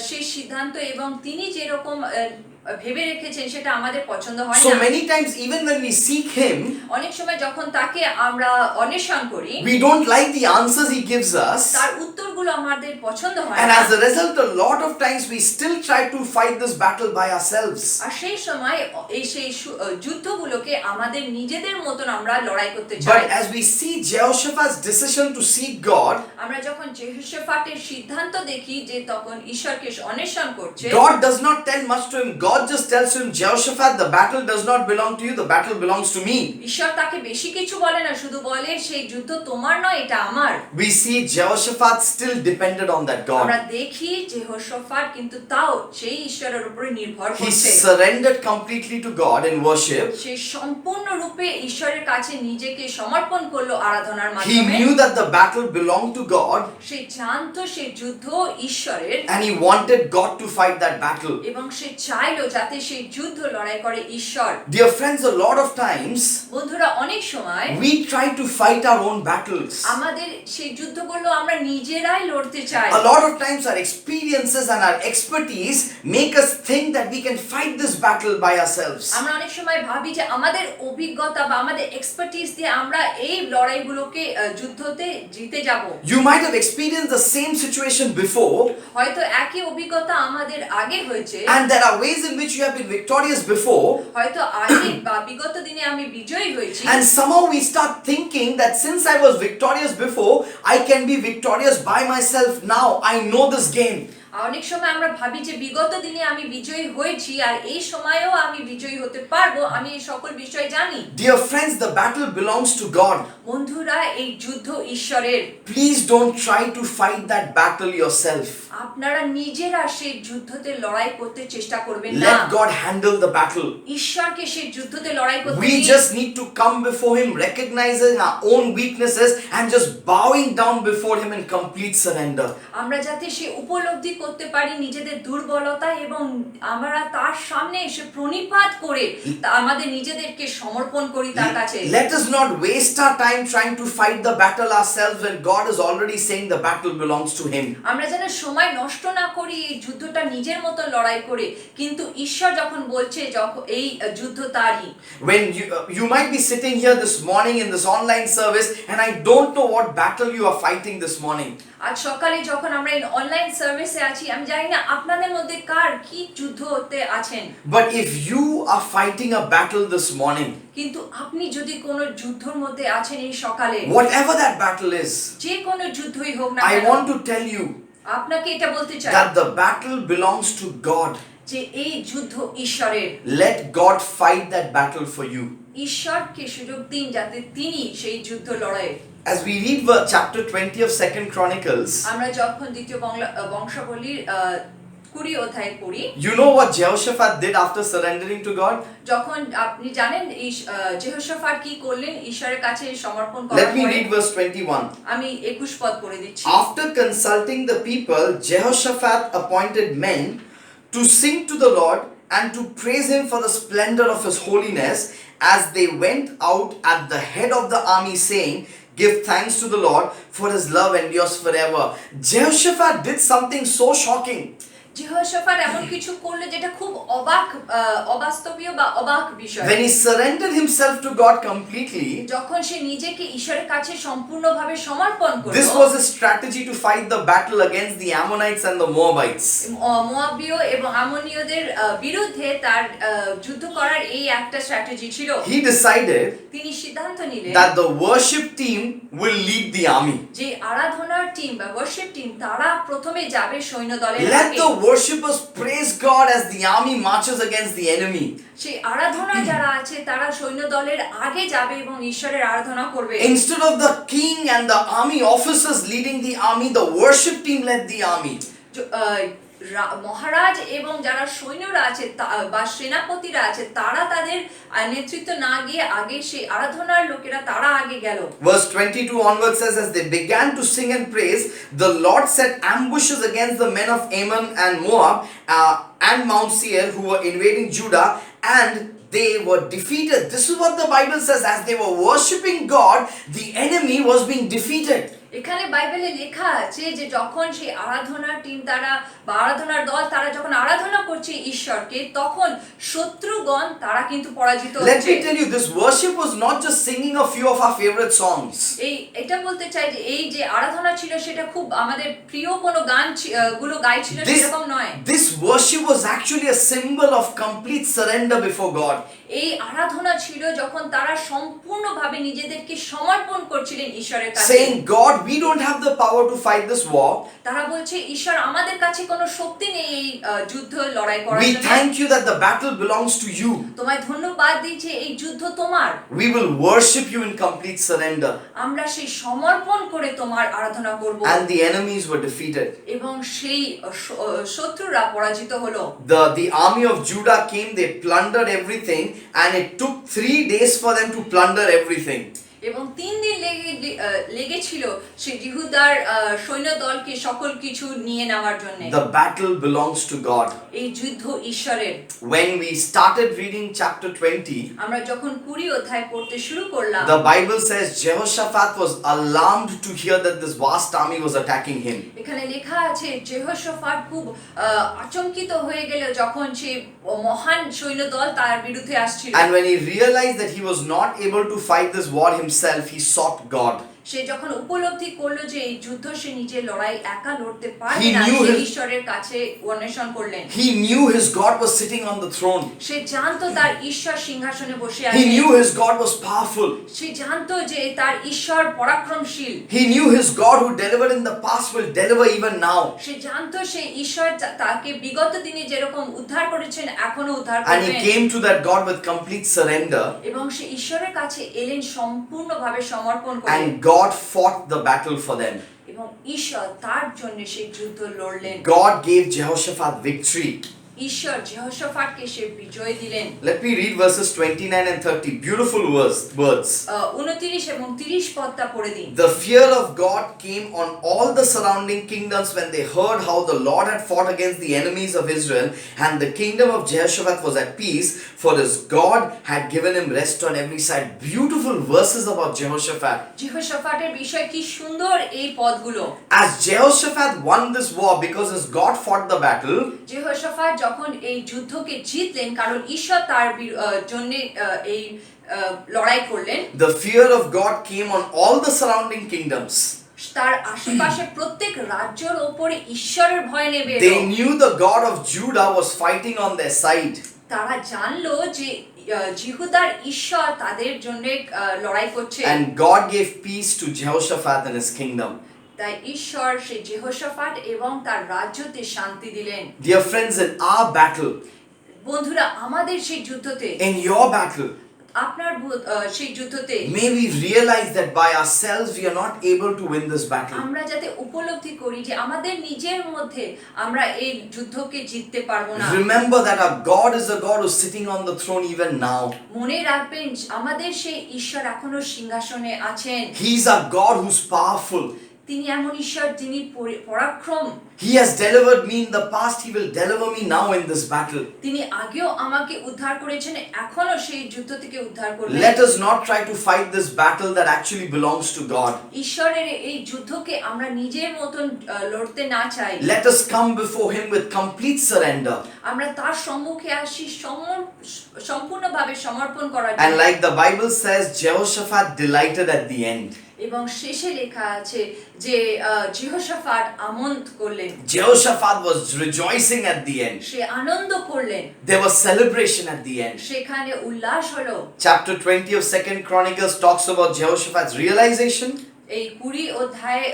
সেই সিদ্ধান্ত এবং তিনি যেরকম ভেবে রেখেছেন সেটা আমাদের পছন্দ হয় So না। many times even when we seek Him, অনেক সময় যখন তাকে আমরা অন্বেষণ করি, we don't like the answers He gives us. তার উত্তরগুলো আমাদের পছন্দ হয় And না। as a result, a lot of times we still try to fight this battle by ourselves. আর সেই সময় এই সেই যুদ্ধগুলোকে আমাদের নিজেদের মতন আমরা লড়াই করতে চাই। But as we see Jehoshaphat's decision to seek God, আমরা যখন যেহোশাফাতের সিদ্ধান্ত দেখি যে তখন ঈশ্বরকে অন্বেষণ করছে, God does not tell much to him. God just tells him, Jehoshaphat, the battle does not belong to you, the battle belongs to me. ঈশ্বর তাকে বেশি কিছু বলে না, শুধু বলে সেই যুদ্ধ তোমার নয়, এটা আমার। We see Jehoshaphat still depended on that আমরা God. দেখি যেহোশাফাত কিন্তু তাও সেই ঈশ্বরের উপরে নির্ভর He করছে। surrendered completely to God in worship. সে সম্পূর্ণরূপে ঈশ্বরের কাছে নিজেকে সমর্পণ করলো আরাধনার He মাধ্যমে। knew that the battle belonged to God সে জানতো সেই যুদ্ধ ঈশ্বরের and he wanted God to fight that battle. এবং সে চাইলো যাতে সেই যুদ্ধ লড়াই করে ঈশ্বর। Dear friends, a lot of times বন্ধুরা, অনেক সময় we try to fight our own battles. আমাদের সেই যুদ্ধগুলো আমরা নিজেরাই লড়তে চাই। A lot of times our experiences and our expertise make us think that we can fight this battle by ourselves. আমরা অনেক সময় ভাবি যে আমাদের অভিজ্ঞতা বা আমাদের এক্সপার্টিস দিয়ে আমরা এই লড়াইগুলোকে যুদ্ধতে জিতে যাব। You might have experienced the same situation before, হয়তো একই অভিজ্ঞতা আমাদের আগে হয়েছে, and there are ways in which you have been victorious before, হয়তো আগে বা বিগত দিনে আমি বিজয়ী হয়েছি, and somehow we start thinking that since I was victorious before, I can be victorious by myself now. I know this game. অনেক সময় আমরা ভাবি যে বিগত দিনে আমি বিজয়ী হয়েছি আর এই সময়েও আমি বিজয়ী হতে পারবো, আমি এই সকল বিষয় জানি। Dear friends, the battle belongs to God. বন্ধুরা, এই যুদ্ধ ঈশ্বরের। Please don't try to fight that battle yourself. আপনারা নিজেরা সেই যুদ্ধতে লড়াই করতে চেষ্টা করবেন না। Let God handle the battle. ঈশ্বরকে সেই যুদ্ধতে লড়াই করতে We দিন। just need to come before Him, recognizing our own weaknesses and just bowing down before Him in complete surrender. আমরা যাতে সে উপলব্ধি করতে পারি নিজেদের দুর্বলতা এবং আমরা তার সামনে এসে প্রণিপাত করে আমাদের নিজেদেরকে সমর্পণ করি তার কাছে। Let us not waste our time trying to fight the battle ourselves when God is already saying the battle belongs to Him. আমরা যেন সময় নষ্ট না করি এই যুদ্ধটা নিজের মতো লড়াই করে, কিন্তু ঈশ্বর যখন বলছে যখন এই যুদ্ধ তারই। When you might be sitting here this morning in this online service and I don't know what battle you are fighting this morning. আজ সকালে যখন আমরা এই অনলাইন সার্ভিসে আছি আছি, আমি জানি না আপনাদের মধ্যে কার কি যুদ্ধতে আছেন, But if you are fighting a battle this morning, কিন্তু আপনি যদি কোনো যুদ্ধর মধ্যে আছেন এই সকালে, whatever that battle is, যে কোনো যুদ্ধই হোক না I কেন, want to tell you আপনাকে এটা বলতে চাই that the battle belongs to God. যে এই যুদ্ধ ঈশ্বরের। Let God fight that battle for you. ঈশ্বরকে সুযোগ দিন যাতে তিনি সেই যুদ্ধ লড়াই। As we read chapter 20 of 2nd Chronicles, আমরা যখন দ্বিতীয় বংশাবলীর 20 অধ্যায় পড়ি, you know what Jehoshaphat did after surrendering to God? যখন আপনি জানেন যেহোশাফাট কি করলেন ঈশ্বরের কাছে সমর্পণ করার Let me পরে। read verse 21. আমি 21 পদ পড়ে দিচ্ছি। After consulting the people, Jehoshaphat appointed men to sing to the Lord and to praise him for the splendor of his holiness as they went out at the head of the army, saying, "Give thanks to the Lord, for his love endures forever." Jehoshaphat did something so shocking. যেহোশাফাট এমন কিছু করলো যেটা খুব অবাস্তবীয় বা অবাক বিষয়। When he surrendered himself to God completely, যখন সে নিজেকে ঈশ্বরের কাছে সম্পূর্ণভাবে সমর্পণ করলো, this was his strategy to fight the battle against the Ammonites and the Moabites. মোয়াবীয় এবং আমোনীয়দের বিরুদ্ধে তার যুদ্ধ করার এই একটা স্ট্র্যাটেজি ছিল। He decided তিনি সিদ্ধান্ত নিলেন that the worship team will lead the army. যে আরাধনার টিম বা ওয়ার্শিপ টিম তারা প্রথমে যাবে সৈন্য দলের Let আগে। the worshippers praise God as the army marches against the enemy. সেই আরাধনা যারা আছে তারা সৈন্য দলের আগে যাবে এবং ঈশ্বরের আরাধনা করবে। Instead of the king and the army officers leading the army, the worship team led the army. মহারাজ এবং যারা সৈন্যরা আছে বা সেনাপতিরা আছে তারা তাদের নেতৃত্ব না গিয়ে আগে সেই আরাধনার লোকেরা তারা আগে গেল। Verse 22 onwards says, as they began to sing and praise, the Lord set ambushes against the men of Ammon and Moab and Mount Seir who were invading Judah, and they were defeated. This is what the Bible says. As they were worshipping God, the enemy was being defeated. এখানে বাইবেলে লেখা আছে যে যখন সেই আরাধনার team তারা বা আরাধনার দল তারা যখন আরাধনা করছে ঈশ্বরকে, তখন শত্রুগণ তারা কিন্তু পরাজিত Let হচ্ছে। me tell you, this worship was not just singing a few of our favorite songs. এটা বলতে চাই যে এই যে আরাধনা ছিল সেটা খুব আমাদের প্রিয় কোনো গান গুলো গাইছিল সেরকম নয়। This worship was actually a symbol of complete surrender before God. এই আরাধনা ছিল যখন তারা সম্পূর্ণভাবে নিজেদেরকে সমর্পণ করছিলেন ঈশ্বরের কাছে, Saying, God, we don't have the power to fight this war. তারা বলছে ঈশ্বর আমাদের কাছে কোনো শক্তি নেই এই যুদ্ধ লড়াই করার We জন্য। thank you that the battle belongs to you. তোমায় ধন্যবাদ দিই যে এই যুদ্ধ তোমার। We will worship you in complete surrender. আমরা সেই সমর্পণ করে তোমার আরাধনা করব। And the enemies were defeated. এবং সেই শত্রুরা পরাজিত হলো। The army of Judah came, they plundered everything, and it took 3 days for them to plunder everything. এবং 3 দিন লেগেছিল সেই জিহুদার সৈন্য দলকে সকল কিছু নিয়ে নেওয়ার জন্য। The battle belongs to God. এই যুদ্ধ ঈশ্বরের। When we started reading chapter 20, আমরা যখন 20 অধ্যায় পড়তে শুরু করলাম, the Bible says Jehoshaphat was alarmed to hear that this vast army was attacking him. এখানে লেখা আছে যেহোশাফাট খুব আচমকিত হয়ে গেল যখন সেই মহান সৈন্য দল তার বিরুদ্ধে আসছিল। And when he realized that he was not able to fight this war himself, he sought God. সে যখন উপলব্ধি করলো যে এই যুদ্ধ সে নিজে লড়াই একা লড়তে পারবে He না, knew সে his- ঈশ্বরের কাছে অন্বেষণ করলেন। He knew his God was sitting on the throne. সে জানতো তার ঈশ্বর সিংহাসনে বসে He আছেন। knew his God was powerful. সে জানতো যে তার ঈশ্বর পরাক্রমশীল। He knew his God who delivered in the past will deliver even now. সে জানতো সেই ঈশ্বর তাকে বিগত দিনে যেরকম উদ্ধার করেছেন এখনো উদ্ধার And he করবেন। came to that God with complete surrender. এবং সে ঈশ্বরের কাছে এলেন সম্পূর্ণভাবে সমর্পণ করে। And God fought the battle for them. এবং ঈশ্বর তার জন্য সেই যুদ্ধ লড়লেন। God gave Jehoshaphat victory. ঈশ্বর যেহোশাফাটকে সে বিজয় দিলেন। Let me read verses 29 and 30. Beautiful words. 29 এবং 30 পদটা পড়ে দিন। The fear of God came on all the surrounding kingdoms when they heard how the Lord had fought against the enemies of Israel, and the kingdom of Jehoshaphat was at peace, for his God had given him rest on every side. Beautiful verses about Jehoshaphat. যেহোশাফাটের বিষয় কি সুন্দর এই পদগুলো। As Jehoshaphat won this war because his God fought the battle, যেহোশাফাট যখন এই যুদ্ধকে জিতলেন কারণ ঈশ্বর তার জন্য এই লড়াই করলেন, the fear of God came on all the surrounding kingdoms. তার আশেপাশে প্রত্যেক রাজ্যের উপরে ঈশ্বরের ভয় নেমে এলো। They knew the God of Judah was fighting on their side. তারা জানলো যে জিহুদার ঈশ্বর তাদের জন্য লড়াই করছে। And God gave peace to Jehoshaphat and his kingdom. তাই ঈশ্বর সেই যেহোশাফাট এবং তার রাজ্যতে শান্তি দিলেন। Dear friends, in our battle, বন্ধুরা, আমাদের সেই যুদ্ধতে, in your battle, আপনার সেই যুদ্ধতে may we realize that by ourselves we are not able to win this battle. আমরা যাতে উপলব্ধি করি যে আমাদের নিজের মধ্যে আমরা এই যুদ্ধকে জিততে পারবো না। Remember that our God is a God who's sitting on the throne even now. মনে রাখবেন আমাদের সেই ঈশ্বর এখনো সিংহাসনে আছেন। He's a God who's powerful. তিনি এমন ঈশ্বর যিনি পরাক্রম। He has delivered me in the past, he will deliver me now in this battle. তিনি আগেও আমাকে উদ্ধার করেছেন, এখনো সেই যুদ্ধ থেকে উদ্ধার করবেন। Let us not try to fight this battle that actually belongs to God. ঈশ্বরের এই যুদ্ধকে আমরা নিজের মতন লড়তে না চাই। Let us come before him with complete surrender. আমরা তার সম্মুখে আসি সম্পূর্ণভাবে সমর্পণ করার And জন্য। like the Bible says, Jehoshaphat delighted at the end. এবং শেষে লেখা আছে যে যেহোশাফাট আমোদ করলেন। Jehoshaphat was rejoicing at the end. সে আনন্দ করলেন। There was celebration at the end. সেখানে উল্লাস হলো। Chapter 20 of 2nd Chronicles talks about Jehoshaphat's realization. এই 20 অধ্যায়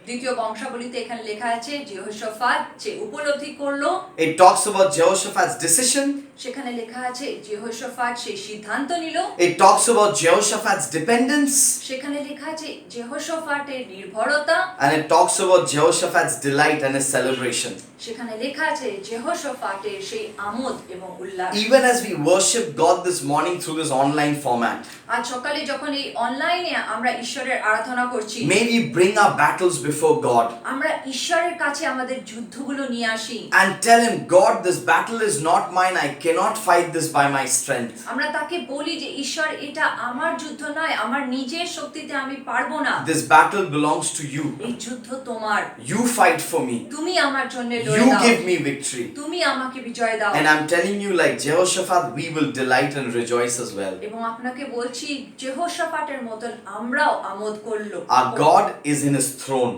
দ্বিতীয় বংশাবলীতে এখানে লেখা আছে যেহোশাফাট যে উপলব্ধি করলো। It talks about Jehoshaphat's decision. সেখানে লেখা আছে যেহোশাফাট সেই সিদ্ধান্ত নিল। It talks about Jehoshaphat's dependence. সেখানে লেখা আছে যেহোশাফাটের নির্ভরতা। And it talks about Jehoshaphat's delight and his celebration. সেখানে লেখা আছে যেহোশাফাটের সেই আমোদ এবং উল্লাস। Even as we worship God this morning through this online format, আজ সকালে যখন এই অনলাইনে আমরা ঈশ্বরের আরাধনা করছি, may we bring our battles before God আমরা ঈশ্বরের কাছে আমাদের যুদ্ধগুলো নিয়ে আসি। and tell him, God, this battle is not mine. I cannot fight this by my strength. আমরা তাকে বলি যে ঈশ্বর, এটা আমার যুদ্ধ নয়, আমার নিজের শক্তিতে আমি পারবো না। This battle belongs to you. এই যুদ্ধ তোমার। You fight for me. তুমি আমার জন্য লড়ে You দাও। give me victory. তুমি আমাকে বিজয় দাও। And I'm telling you, like Jehoshaphat, we will delight and rejoice as well. এবং আপনাকে বলছি যেহোশাফাটের মতন আমরাও আমোদ করলো। Our God is in his throne.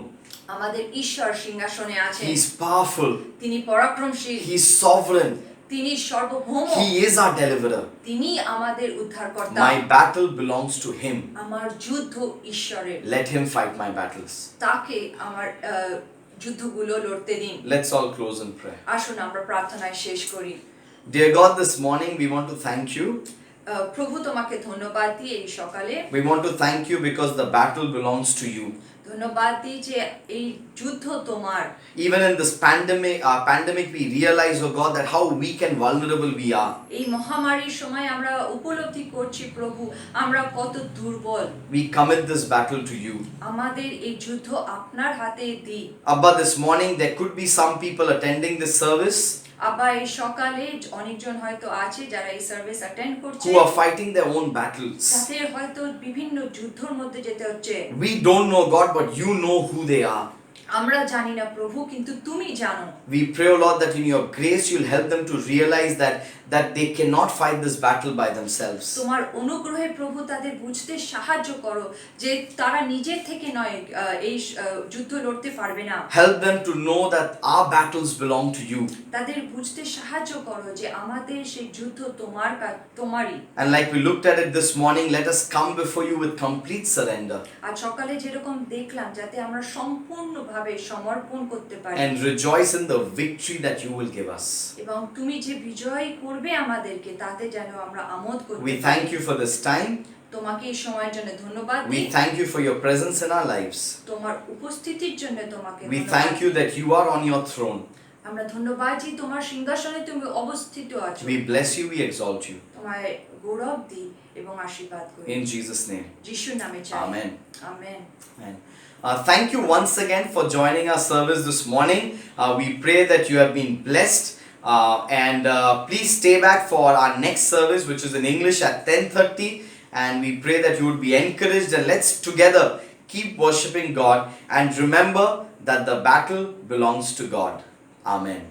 আমাদের ঈশ্বর সিংহাসনে আছেন। He's powerful. তিনি পরাক্রমশীল। He's sovereign. তিনি সার্বভৌম। He is our deliverer. তিনি আমাদের উদ্ধারকর্তা। My battle belongs to him. আমার যুদ্ধ ঈশ্বরের। Let him fight my battles. তাকে আমার যুদ্ধগুলো লড়তে দিন। Let's all close in prayer. আসুন আমরা প্রার্থনায় শেষ করি। Dear God, this morning we want to thank you. প্রভু তোমাকে ধন্যবাদ দিই এই সকালে। We want to thank you because the battle belongs to you. ধন্যবাদ দিই যে এই যুদ্ধ তোমার। Even in this pandemic, we realize, oh God, that how weak and vulnerable we are. এই মহামারীর সময় আমরা উপলব্ধি করছি প্রভু, আমরা কত দুর্বল। We commit this battle to you. আমাদের এই যুদ্ধ আপনার হাতে দিই। Abba, this morning there could be some people attending this service আবার এই সকালে অনেকজন হয়তো আছে যারা এই সার্ভিস অ্যাটেন্ড করছে, who are fighting their own battles. তাদের হয়তো বিভিন্ন যুদ্ধের মধ্যে যেতে হচ্ছে। We don't know, God, but you know who they are. আমরা জানি না প্রভু, কিন্তু তুমি জানো। We pray, oh Lord, that in your grace you'll help them to realize that they cannot fight this battle by themselves. তোমার অনুগ্রহে প্রভু তাদের বুঝতে সাহায্য করো যে তারা নিজের থেকে নয় এই যুদ্ধ লড়তে পারবে না। Help them to know that our battles belong to you. তাদের বুঝতে সাহায্য করো যে আমাদের সেই যুদ্ধ তোমারই। And like we looked at it this morning, let us come before you with complete surrender আজ সকালে যেরকম দেখলাম, যাতে আমরা সম্পূর্ণভাবে সমর্পণ করতে পারি and rejoice in the victory that you will give us. এবং তুমি যে বিজয় করবে আমাদেরকে, তাতে যেন আমরা আমোদ করতে We পারি। thank you for this time. তোমাকে এই সময়ের জন্য ধন্যবাদ We দিই। thank you for your presence in our lives. তোমার উপস্থিতির জন্য তোমাকে We ধন্যবাদ। thank you that you are on your throne. আমরা ধন্যবাদ যে তোমার সিংহাসনে তুমি অবস্থিত আছো। We bless you, we exalt you. তোমায় গৌরব দিই এবং আশীর্বাদ করি। In Jesus' name. যিশুর নামে চাই। Amen. Amen. Amen. Thank you once again for joining our service this morning. We pray that you have been blessed. And please stay back for our next service, which is in English at 10:30. And we pray that you would be encouraged, and let's together keep worshiping God and remember that the battle belongs to God. Amen.